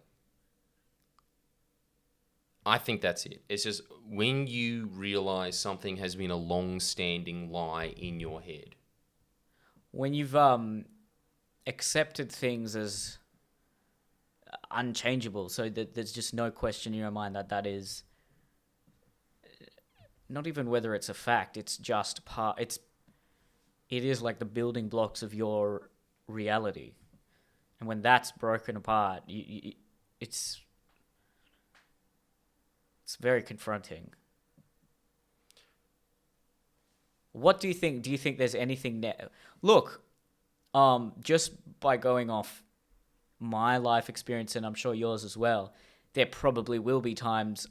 I think that's it. It's just when you realize something has been a long-standing lie in your head. When you've accepted things as unchangeable, so that there's just no question in your mind that is not even whether it's a fact. It's just it is like the building blocks of your reality, and when that's broken apart, it's very confronting. What do you think? Do you think there's anything there? Look, just by going off my life experience, and I'm sure yours as well, there probably will be times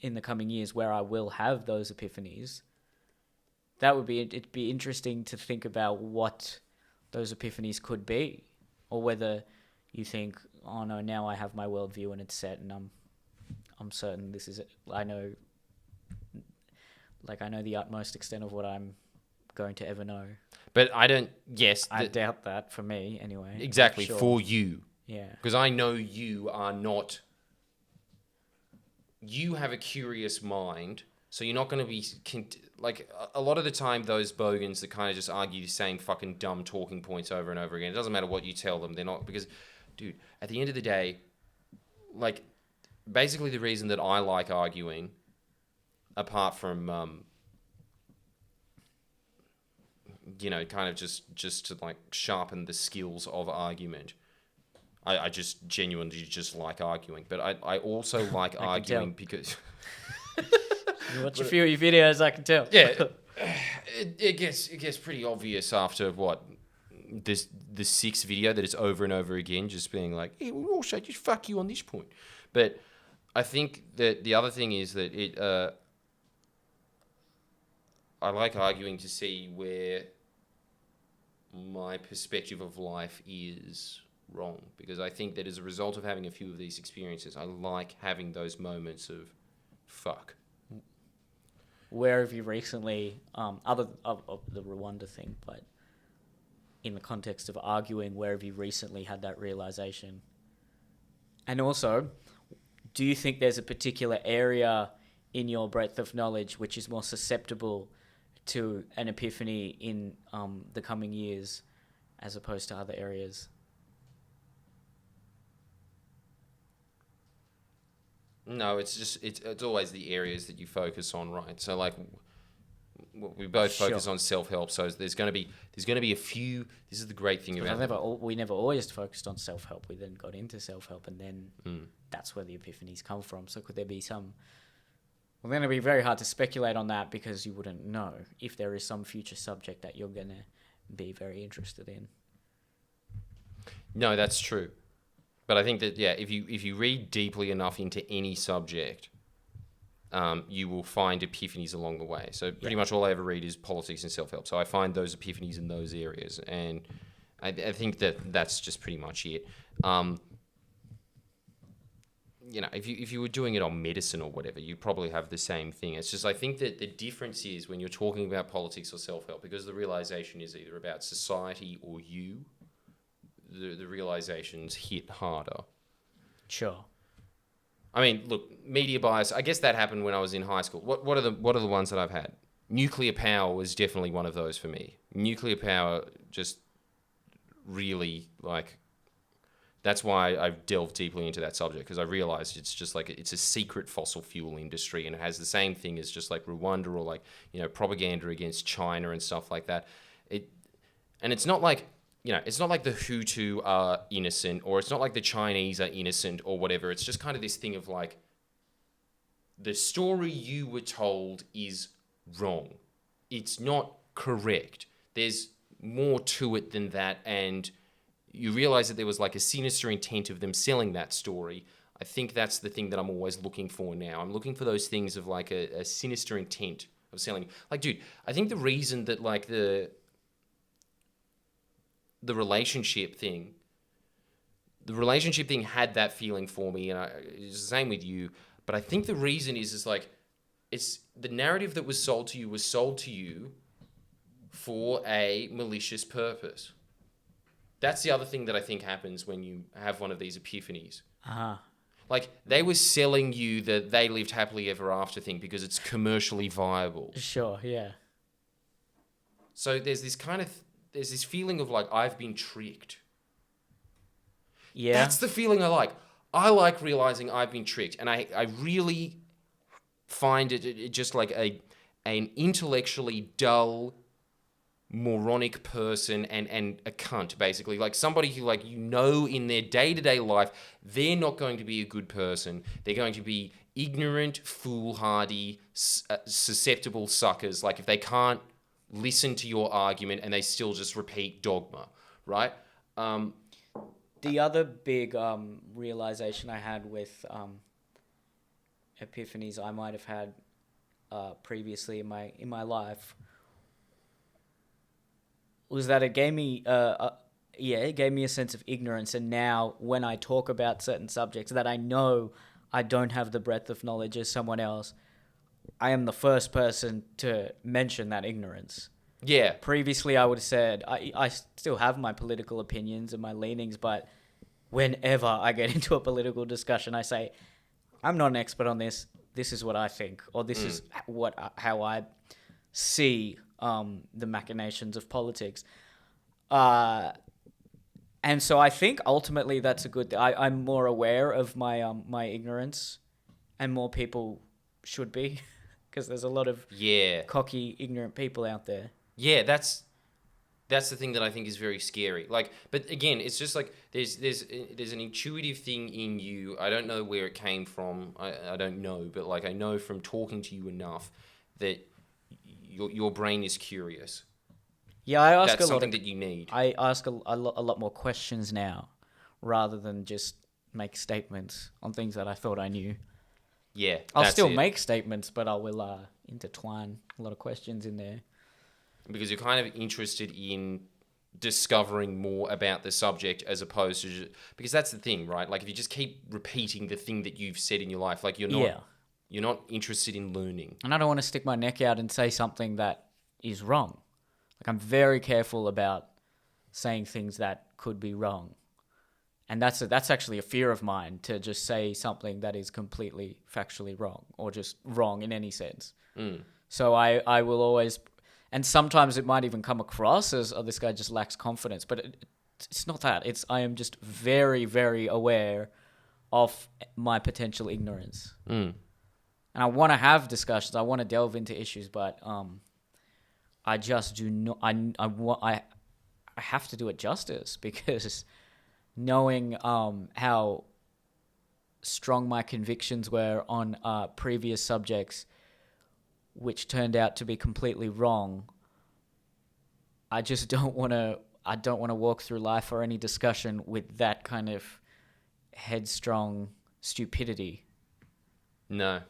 in the coming years where I will have those epiphanies. It'd be interesting to think about what those epiphanies could be, or whether you think, oh no, now I have my worldview and it's set, and I'm certain this is it. I know the utmost extent of what I'm going to ever know. But I don't. Yes, I doubt that for me anyway. Exactly, sure. for you. Yeah. Because I know you are not. You have a curious mind, so you're not going to be like a lot of the time. Those bogans that kind of just argue the same fucking dumb talking points over and over again. It doesn't matter what you tell them; they're not, because, dude, at the end of the day, like, basically the reason that I like arguing, apart from kind of just to like sharpen the skills of argument. I just genuinely just like arguing, but I also like arguing because You watch a few of your videos, I can tell. Yeah, it gets pretty obvious after the sixth video that it's over and over again, just being like, hey, we'll also just fuck you on this point. But I think that the other thing is that I like arguing to see where my perspective of life is wrong, because I think that as a result of having a few of these experiences, I like having those moments of fuck. Where have you recently, other of the Rwanda thing, but in the context of arguing, where have you recently had that realization? And also, do you think there's a particular area in your breadth of knowledge which is more susceptible to an epiphany in the coming years as opposed to other areas? No, it's always the areas that you focus on, right? So like we both focus on self-help, so there's going to be a few. This is the great thing about we never always focused on self-help. We then got into self-help, and then that's where the epiphanies come from. So could there be some? Well, then it'd be very hard to speculate on that, because you wouldn't know if there is some future subject that you're going to be very interested in. No, that's true. But I think that, yeah, if you read deeply enough into any subject, you will find epiphanies along the way. So pretty much all I ever read is politics and self-help. So I find those epiphanies in those areas. And I think that's just pretty much it. If you were doing it on medicine or whatever, you'd probably have the same thing. It's just, I think that the difference is when you're talking about politics or self-help, because the realization is either about society or you, the realizations hit harder. Sure. I mean, look, media bias, I guess that happened when I was in high school. What are the ones that I've had? Nuclear power was definitely one of those for me. Nuclear power just really, like, that's why I've delved deeply into that subject, because I realized it's just like, it's a secret fossil fuel industry, and it has the same thing as just like Rwanda, or like, propaganda against China and stuff like that. And it's not like, it's not like the Hutu are innocent, or it's not like the Chinese are innocent or whatever. It's just kind of this thing of like, the story you were told is wrong. It's not correct. There's more to it than that, and you realize that there was like a sinister intent of them selling that story. I think that's the thing that I'm always looking for now. I'm looking for those things of like a sinister intent of selling. Like, dude, I think the reason that like the relationship thing had that feeling for me, and it's the same with you. But I think the reason is like, it's the narrative that was sold to you for a malicious purpose. That's the other thing that I think happens when you have one of these epiphanies. Like, they were selling you the they lived happily ever after thing because it's commercially viable. Sure, yeah. So there's this feeling of like, I've been tricked. Yeah. That's the feeling I like. I like realizing I've been tricked, and I really find it just like an intellectually dull, moronic person and a cunt, basically. Like somebody who, like, you know, in their day-to-day life, they're not going to be a good person. They're going to be ignorant, foolhardy, susceptible suckers. Like, if they can't listen to your argument and they still just repeat dogma, right? The other big realization I had with epiphanies I might have had previously in my life was that it gave me a sense of ignorance, and now when I talk about certain subjects that I know I don't have the breadth of knowledge as someone else, I am the first person to mention that ignorance. Yeah. Previously, I would have said, I still have my political opinions and my leanings, but whenever I get into a political discussion, I say, I'm not an expert on this. This is what I think, or this is how I see the machinations of politics. And so I think ultimately that's a good thing. I'm more aware of my my ignorance, and more people should be, because there's a lot of cocky, ignorant people out there. Yeah, that's the thing that I think is very scary. Like, but again, it's just like there's an intuitive thing in you. I don't know where it came from. I don't know, but like I know from talking to you enough that your brain is curious. Yeah, I ask that's something that you need. I ask a lot more questions now, rather than just make statements on things that I thought I knew. Yeah, I'll still make statements, but I will intertwine a lot of questions in there. Because you're kind of interested in discovering more about the subject, as opposed to because that's the thing, right? Like, if you just keep repeating the thing that you've said in your life, like you're not interested in learning. And I don't want to stick my neck out and say something that is wrong. Like, I'm very careful about saying things that could be wrong. And that's actually a fear of mine, to just say something that is completely factually wrong, or just wrong in any sense. So I will always... And sometimes it might even come across as, oh, this guy just lacks confidence. But it's not that. I am just very, very aware of my potential ignorance. And I want to have discussions. I want to delve into issues, but I just do not... I have to do it justice, because knowing how strong my convictions were on previous subjects, which turned out to be completely wrong, I just don't want to. I don't want to walk through life or any discussion with that kind of headstrong stupidity. No.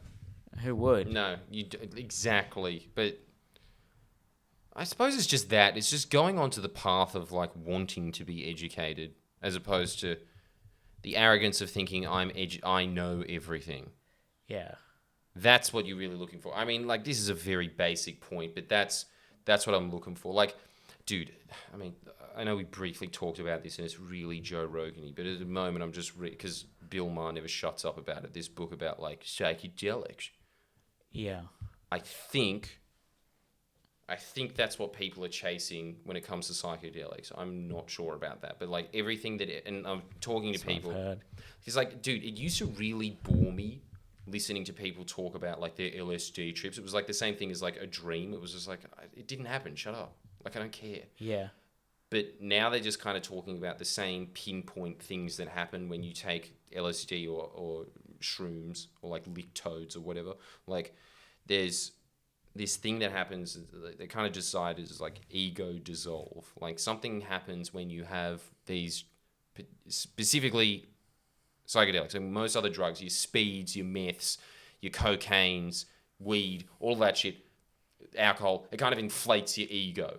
Who would? No, exactly. But I suppose it's just that. It's just going onto the path of like wanting to be educated, as opposed to the arrogance of thinking I know everything. Yeah. That's what you're really looking for. I mean, like, this is a very basic point, but that's what I'm looking for. Like, dude, I mean, I know we briefly talked about this, and it's really Joe Rogan-y, but at the moment I'm just because Bill Maher never shuts up about it. This book about like psychedelics. Yeah. I think that's what people are chasing when it comes to psychedelics. I'm not sure about that, but like everything and I'm talking to people. It's like, dude, it used to really bore me listening to people talk about like their LSD trips. It was like the same thing as like a dream. It was just like, it didn't happen. Shut up. Like, I don't care. Yeah. But now they're just kind of talking about the same pinpoint things that happen when you take LSD or shrooms or like lick toads or whatever. Like, there's this thing that happens, they kind of decide is like ego dissolve. Like, something happens when you have these specifically psychedelics, and most other drugs, your speeds, your meths, your cocaines, weed, all that shit. alcohol, it kind of inflates your ego.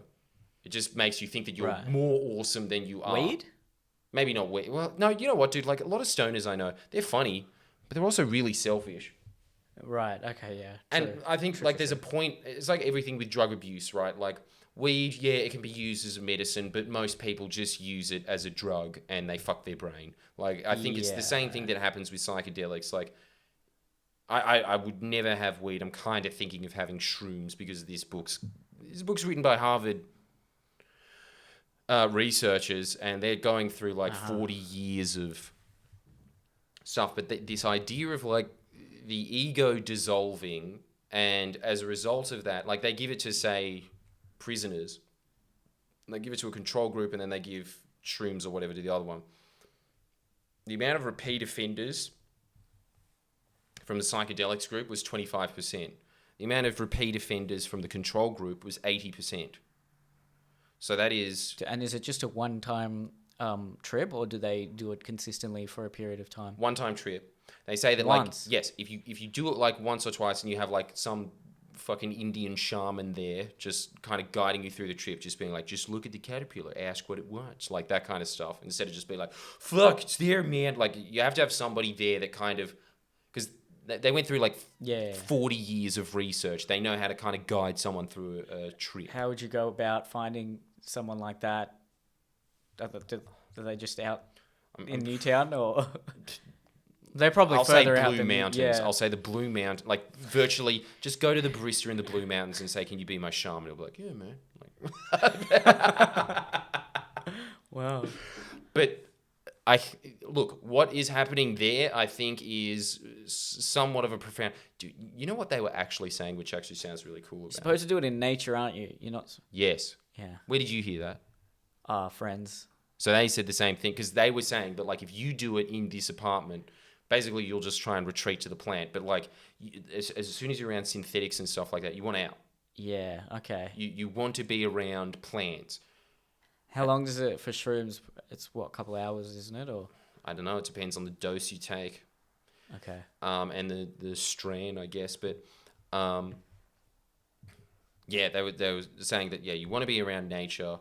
It just makes you think that you're Right. more awesome than you are. Weed? Maybe not weed. Well, no, you know what, dude? Like, a lot of stoners I know, they're funny, but they're also really selfish. Right. Okay. Yeah. And True. I think, True, like, true, there's true. a point, it's like everything with drug abuse, right? Like, weed, yeah, it can be used as a medicine, but most people just use it as a drug and they fuck their brain. Like, I think it's the same thing that happens with psychedelics. Like, I would never have weed. I'm kind of thinking of having shrooms because this book's written by Harvard researchers, and they're going through like 40 years of stuff. But this idea of like the ego dissolving, and as a result of that, like they give it to, say, prisoners. They give it to a control group, and then they give shrooms or whatever to the other one. The amount of repeat offenders from the psychedelics group was 25%. The amount of repeat offenders from the control group was 80%. So that is And is it just a one-time trip, or do they do it consistently for a period of time? one-time trip. They say that Once. like, yes, if you do it like once or twice and you have like some fucking Indian shaman there just kind of guiding you through the trip, just being like, just look at the caterpillar, ask what it wants, like that kind of stuff, instead of just being like, fuck, it's there, man. Like, you have to have somebody there that kind of, because they went through like 40 years of research. They know how to kind of guide someone through a trip. How would you go about finding someone like that? Are they just out in Newtown, or they're probably I'll say further out Blue than Mountains. Yeah. I'll say the Blue Mountain. Like, virtually, just go to the barista in the Blue Mountains and say, "Can you be my shaman?" He'll be like, "Yeah, man." Like, Wow. but look, what is happening there, I think, is somewhat of a profound. Dude, you know what they were actually saying, which actually sounds really cool. About Supposed to do it in nature, aren't you? You're not. Yes. Yeah. Where did you hear that? Friends. So they said the same thing, because they were saying that, like, if you do it in this apartment, basically you'll just try and retreat to the plant. But like, as soon as you're around synthetics and stuff like that, you want out. Yeah. Okay. You want to be around plants. How long does it for shrooms? It's what, a couple hours, isn't it? Or I don't know. It depends on the dose you take. okay. And the strain, I guess. But yeah, they were saying that, yeah, you want to be around nature.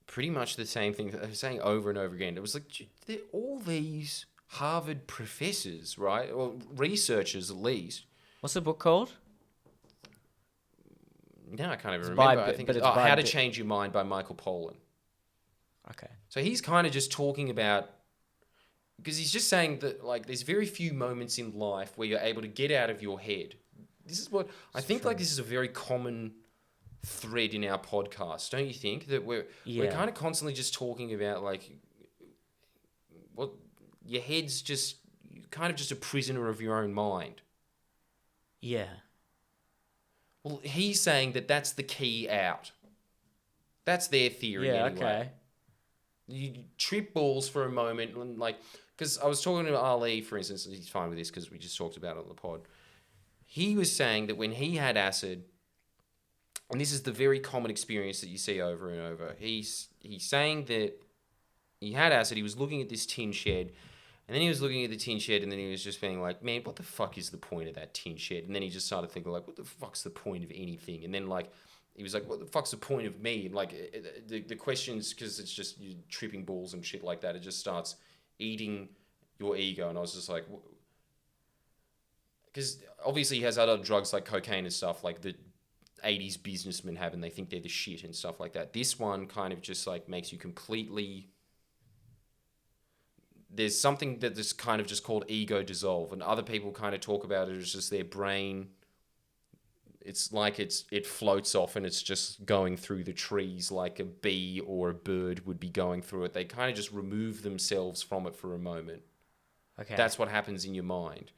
Pretty much the same thing that they were saying over and over again. It was like, they're all these Harvard professors, right? Or researchers, at least. What's the book called? Now I can't even by remember. I Bi- think but it's it's by How to Bi- Change Your Mind by Michael Pollan. Okay. So he's kind of just talking about, because he's just saying that, like, there's very few moments in life where you're able to get out of your head. This is what I think. Like, this is a very common thread in our podcast, don't you think? That we're kind of constantly just talking about, like, what your head's just kind of just a prisoner of your own mind. Yeah. Well, he's saying that that's the key out. That's their theory. Yeah. Anyway. Okay. You trip balls for a moment, and like, because I was talking to Ali, for instance, and he's fine with this because we just talked about it on the pod. He was saying that when he had acid, and this is the very common experience that you see over and over, he's saying that he had acid, he was looking at this tin shed, and then he was looking at the tin shed, and then he was just being like, man, what the fuck is the point of that tin shed? And then he just started thinking, like, what the fuck's the point of anything? And then, like, he was like, what the fuck's the point of me? And, like, the questions, because it's just you tripping balls and shit like that, it just starts eating your ego. And I was just like, because obviously he has other drugs like cocaine and stuff, like the 80s businessmen have, and they think they're the shit and stuff like that. This one kind of just, like, makes you completely... There's something that is kind of just called ego dissolve, and other people kind of talk about it as just their brain. It's like it floats off and it's just going through the trees like a bee or a bird would be going through it. They kind of just remove themselves from it for a moment. Okay. That's what happens in your mind.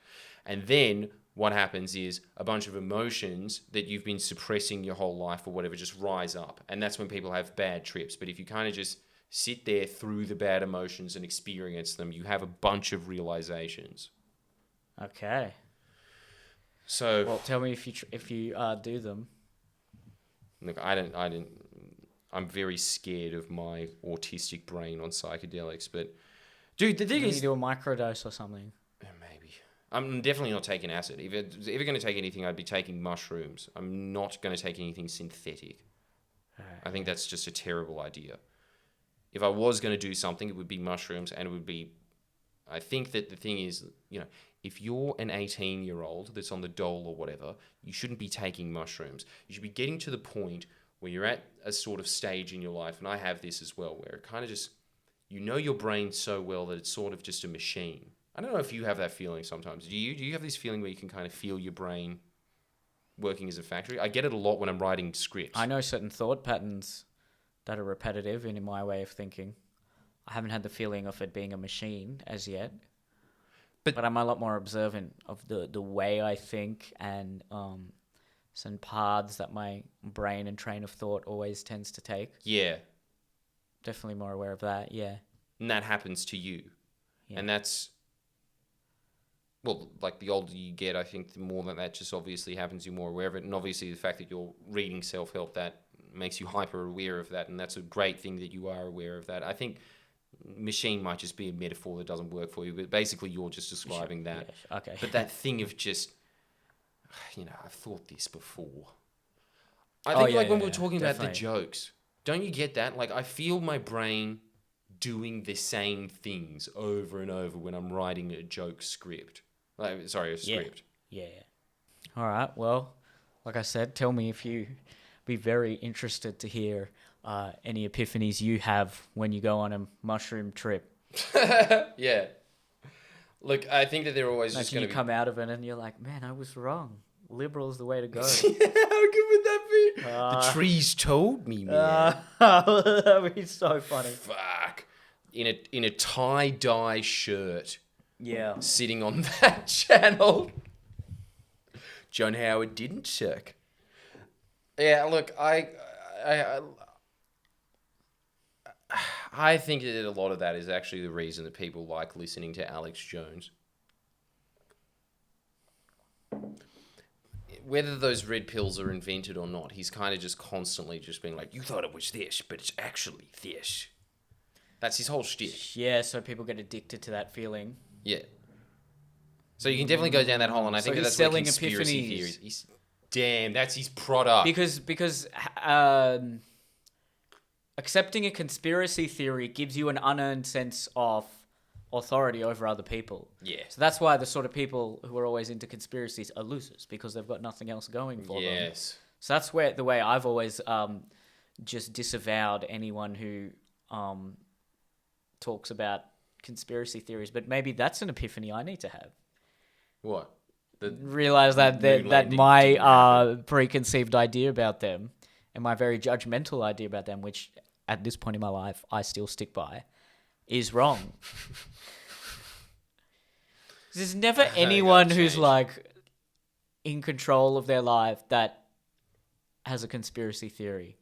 And then what happens is a bunch of emotions that you've been suppressing your whole life or whatever just rise up. And that's when people have bad trips. But if you kind of just sit there through the bad emotions and experience them, you have a bunch of realizations. Okay. So, Well, tell me if you do them. look, I'm very scared of my autistic brain on psychedelics, but dude, the thing You is, do a microdose or something. maybe I'm definitely not taking acid. If it's ever going to take anything, I'd be taking mushrooms. I'm not going to take anything synthetic. I think that's just a terrible idea. If I was going to do something, it would be mushrooms, and it would be... I think that the thing is, if you're an 18-year-old that's on the dole or whatever, you shouldn't be taking mushrooms. You should be getting to the point where you're at a sort of stage in your life, and I have this as well, where it kind of just... You know your brain so well that it's sort of just a machine. I don't know if you have that feeling sometimes. Do you have this feeling where you can kind of feel your brain working as a factory? I get it a lot when I'm writing scripts. I know certain thought patterns that are repetitive in my way of thinking. I haven't had the feeling of it being a machine as yet. But I'm a lot more observant of the way I think and some paths that my brain and train of thought always tends to take. Yeah. Definitely more aware of that, yeah. And that happens to you. Yeah. And that's... Well, like the older you get, I think the more that just obviously happens, you're more aware of it. And obviously the fact that you're reading self-help, that makes you hyper aware of that. And that's a great thing that you are aware of that. I think machine might just be a metaphor that doesn't work for you, but basically you're just describing that. Yeah, okay. But that thing of just, I've thought this before. I think when we were talking about the jokes, don't you get that? Like, I feel my brain doing the same things over and over when I'm writing a joke script. A script. Yeah. All right. Well, like I said, tell me if you be very interested to hear any epiphanies you have when you go on a mushroom trip. Yeah. Look, I think that they're always just going to come out of it and you're like, man, I was wrong. Liberal's the way to go. How good would that be? The trees told me, man. That would be so funny. Fuck. In a tie-dye shirt. Yeah. Sitting on that channel. John Howard didn't check. Yeah, look, I think that a lot of that is actually the reason that people like listening to Alex Jones. Whether those red pills are invented or not, he's kind of just constantly just being like, you thought it was this, but it's actually this. That's his whole shtick. Yeah, so people get addicted to that feeling. Yeah. So you can definitely go down that hole, and I think that's selling like conspiracy epiphanies. theories. Damn, that's his product. Because accepting a conspiracy theory gives you an unearned sense of authority over other people. Yeah. So that's why the sort of people who are always into conspiracies are losers, because they've got nothing else going for them. Yes. So that's the way I've always just disavowed anyone who talks about conspiracy theories. But maybe that's an epiphany I need to have. What? Realize that my preconceived idea about them and my very judgmental idea about them, which at this point in my life I still stick by, is wrong. There's never anyone who's like in control of their life that has a conspiracy theory.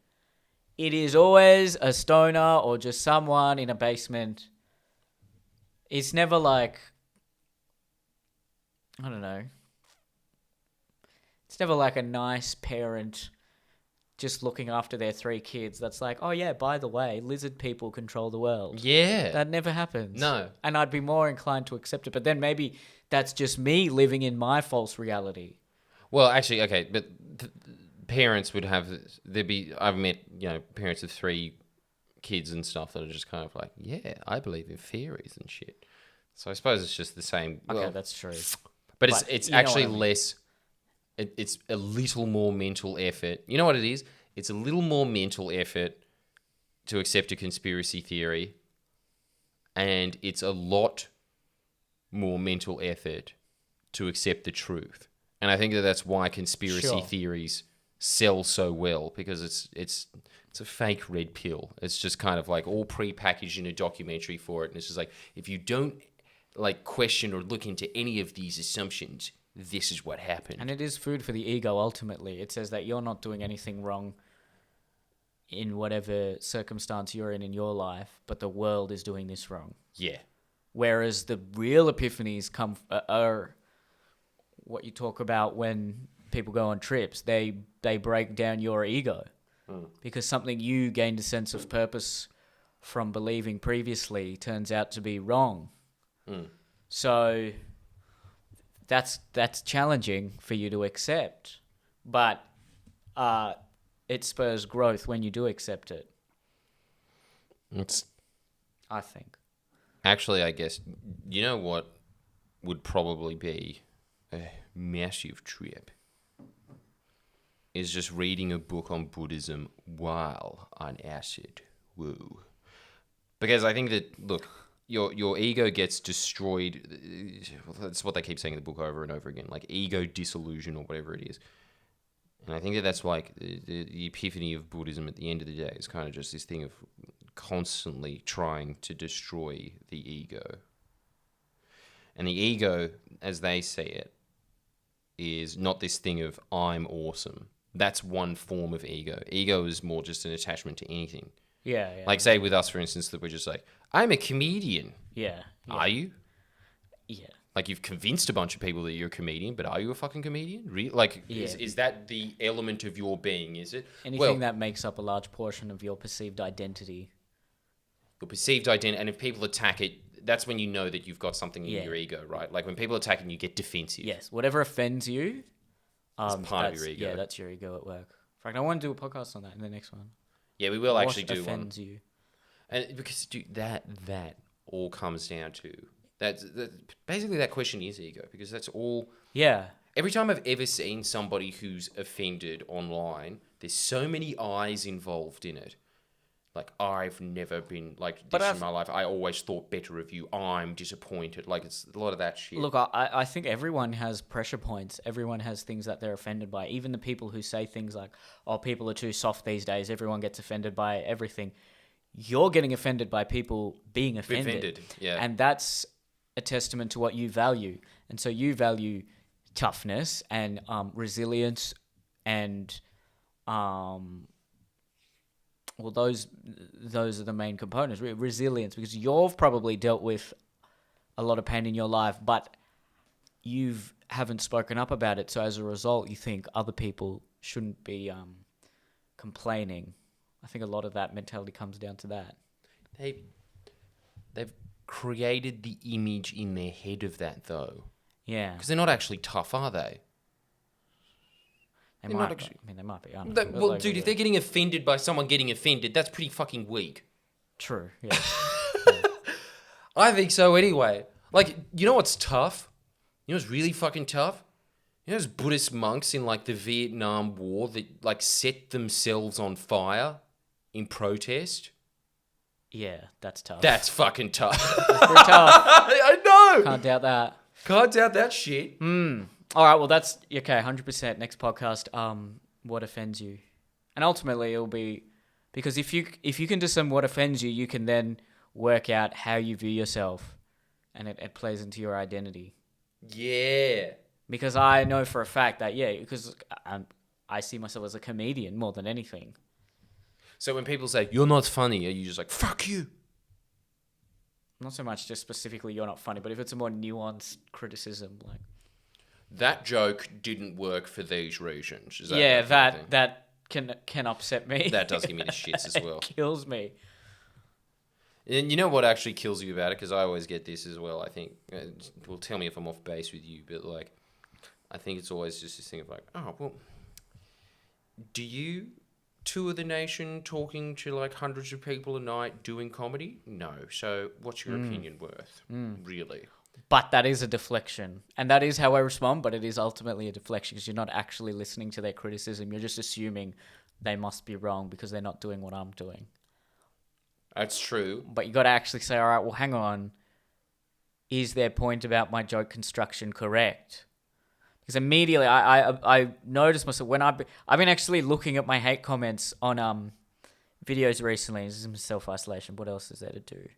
It is always a stoner or just someone in a basement. It's never like, I don't know. It's never like a nice parent just looking after their 3 kids that's like, oh yeah, by the way, lizard people control the world. Yeah. That never happens. No. And I'd be more inclined to accept it. But then maybe that's just me living in my false reality. Well, actually, okay, but parents would have, I've met, parents of 3 kids and stuff that are just kind of like, yeah, I believe in fairies and shit. So I suppose it's just the same. Okay, that's true. But it's actually less... It's a little more mental effort. You know what it is? It's a little more mental effort to accept a conspiracy theory, and it's a lot more mental effort to accept the truth. And I think that's why conspiracy theories sell so well, because it's a fake red pill. It's just kind of like all pre-packaged in a documentary for it, and it's just like, if you don't like question or look into any of these assumptions, this is what happened. And it is food for the ego, ultimately. It says that you're not doing anything wrong in whatever circumstance you're in your life, but the world is doing this wrong. Yeah. Whereas the real epiphanies are what you talk about when people go on trips. They break down your ego. Because something you gained a sense of purpose from believing previously turns out to be wrong. So... that's challenging for you to accept, but it spurs growth when you do accept it. It's I think. actually, I guess, you know what would probably be a massive trip is just reading a book on Buddhism while on acid. Woo. Because I think that, look, your ego gets destroyed. That's what they keep saying in the book over and over again, like ego disillusion or whatever it is. And I think that that's like the epiphany of Buddhism at the end of the day is kind of just this thing of constantly trying to destroy the ego. And the ego, as they say it, is not this thing of I'm awesome. That's one form of ego. Ego is more just an attachment to anything. Yeah. Like, say with us, for instance, that we're just like, I'm a comedian. Yeah. Are you? Yeah. Like, you've convinced a bunch of people that you're a comedian, but are you a fucking comedian? Like, is that the element of your being, is it? Anything that makes up a large portion of your perceived identity. Your perceived identity, and if people attack it, that's when you know that you've got something in your ego, right? Like, when people attack it, you get defensive. Yes, whatever offends you, it's part of your ego. Yeah, that's your ego at work. In fact, I want to do a podcast on that in the next one. Yeah, we will actually What do one. offends you? And because, dude, that all comes down to basically that question is ego, because that's all. Yeah. Every time I've ever seen somebody who's offended online, there's so many eyes involved in it. Like, I've never been like this in my life. I always thought better of you. I'm disappointed. Like, it's a lot of that shit. Look, I think everyone has pressure points. Everyone has things that they're offended by. Even the people who say things like, oh, people are too soft these days. Everyone gets offended by everything. You're getting offended by people being offended. Yeah. And that's a testament to what you value. And so you value toughness and resilience and... Well, those are the main components. Resilience, because you've probably dealt with a lot of pain in your life, but you haven't spoken up about it. So as a result, you think other people shouldn't be complaining. I think a lot of that mentality comes down to that. They've created the image in their head of that, though. Yeah. Because they're not actually tough, are they? They might be. I don't know. Well, dude, if they're getting offended by someone getting offended, that's pretty fucking weak. True, yeah. I think so anyway. Like, you know what's tough? You know what's really fucking tough? You know those Buddhist monks in, like, the Vietnam War that, like, set themselves on fire in protest? Yeah, that's tough. That's fucking tough. That's pretty tough. I know! Can't doubt that. Can't doubt that shit. All right, well, that's okay. 100%. Next podcast. What offends you? And ultimately, it'll be because if you can discern what offends you, you can then work out how you view yourself, and it plays into your identity. Yeah. Because I know for a fact that because I see myself as a comedian more than anything. So when people say you're not funny, are you just like fuck you? Not so much just specifically you're not funny, but if it's a more nuanced criticism, like. That joke didn't work for these reasons. Is that that can upset me. That does give me the shits as well. It kills me. And you know what actually kills you about it? Because I always get this as well. I think, well, tell me if I'm off base with you, but like, I think it's always just this thing of like, oh, well, do you tour the nation talking to like hundreds of people a night doing comedy? No. So what's your opinion worth? Really? But that is a deflection. And that is how I respond, but it is ultimately a deflection because you're not actually listening to their criticism. You're just assuming they must be wrong because they're not doing what I'm doing. That's true. But you got to actually say, all right, well, hang on. Is their point about my joke construction correct? Because immediately I noticed myself when I've been actually looking at my hate comments on videos recently. This is some self-isolation. What else is there to do?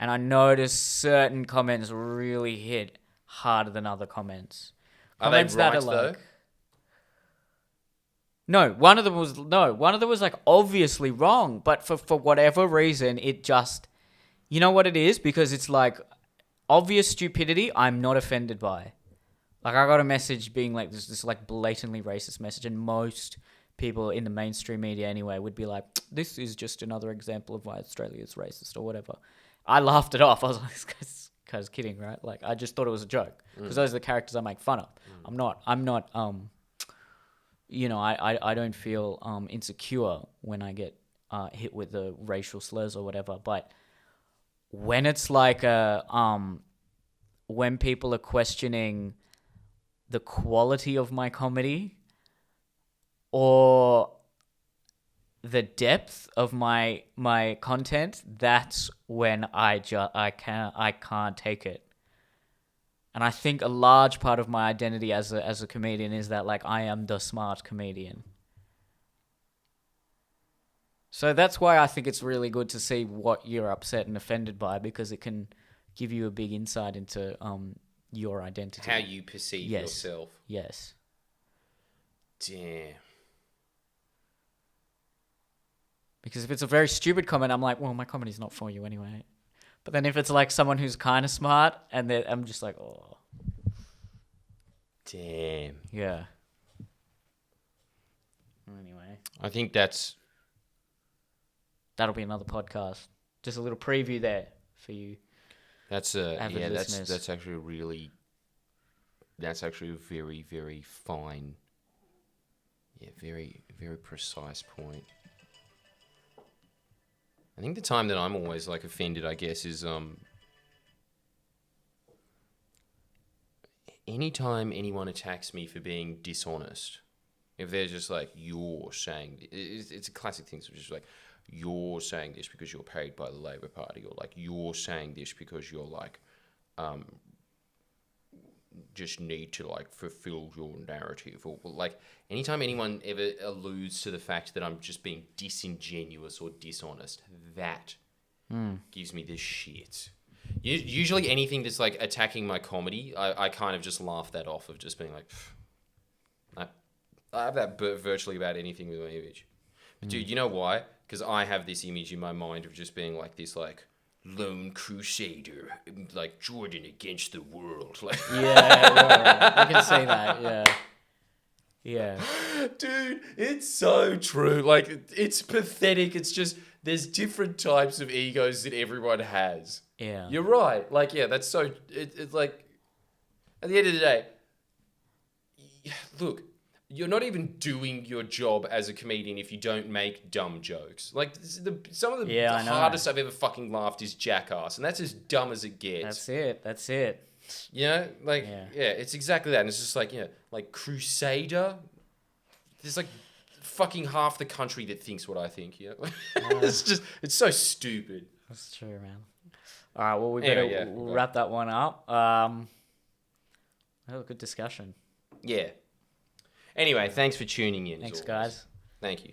And I noticed certain comments really hit harder than other comments. Comments that are like, no, one of them was like obviously wrong, but for whatever reason, it just, you know what it is? Because it's like obvious stupidity I'm not offended by. Like I got a message being like this like blatantly racist message, and most people in the mainstream media anyway would be like, this is just another example of why Australia is racist or whatever. I laughed it off. I was like, this guy's cause kidding, right? Like I just thought it was a joke because those are the characters I make fun of. I'm not you know, I don't feel insecure when I get hit with the racial slurs or whatever. But when it's like when people are questioning the quality of my comedy or the depth of my content, that's when I can't take it. And I think a large part of my identity as a comedian is that like I am the smart comedian. So that's why I think it's really good to see what you're upset and offended by, because it can give you a big insight into your identity. How you perceive yourself. Yes. Damn. Because if it's a very stupid comment, I'm like, well, my comedy's not for you anyway. But then if it's like someone who's kind of smart, and I'm just like, oh. Damn. Yeah. Anyway. I think that'll be another podcast. Just a little preview there for you. That's actually a very, very fine, very, very precise point. I think the time that I'm always like offended, I guess, is anytime anyone attacks me for being dishonest. If they're just like, you're saying, it's a classic thing. So just like, you're saying this because you're paid by the Labour Party, or like you're saying this because you're like, just need to like fulfill your narrative, or like anytime anyone ever alludes to the fact that I'm just being disingenuous or dishonest, that gives me this shit. Usually anything that's like attacking my comedy, I kind of just laugh that off of just being like, I have that virtually about anything with my image. But dude, you know why? Because I have this image in my mind of just being like this like lone crusader, like Jordan against the world. Like Yeah, I can see that. Yeah. Dude, it's so true. Like it's pathetic. It's just there's different types of egos that everyone has. Yeah. You're right. Like that's so. It's like at the end of the day, look. You're not even doing your job as a comedian if you don't make dumb jokes. Like, some of the hardest I've ever fucking laughed is Jackass, and that's as dumb as it gets. That's it. You know? Like, yeah, it's exactly that. And it's just like, you know, like Crusader. There's like fucking half the country that thinks what I think, you know? It's so stupid. That's true, man. All right, well, we'll wrap that one up. That was a good discussion. Yeah. Anyway, thanks for tuning in. Thanks, guys. Thank you.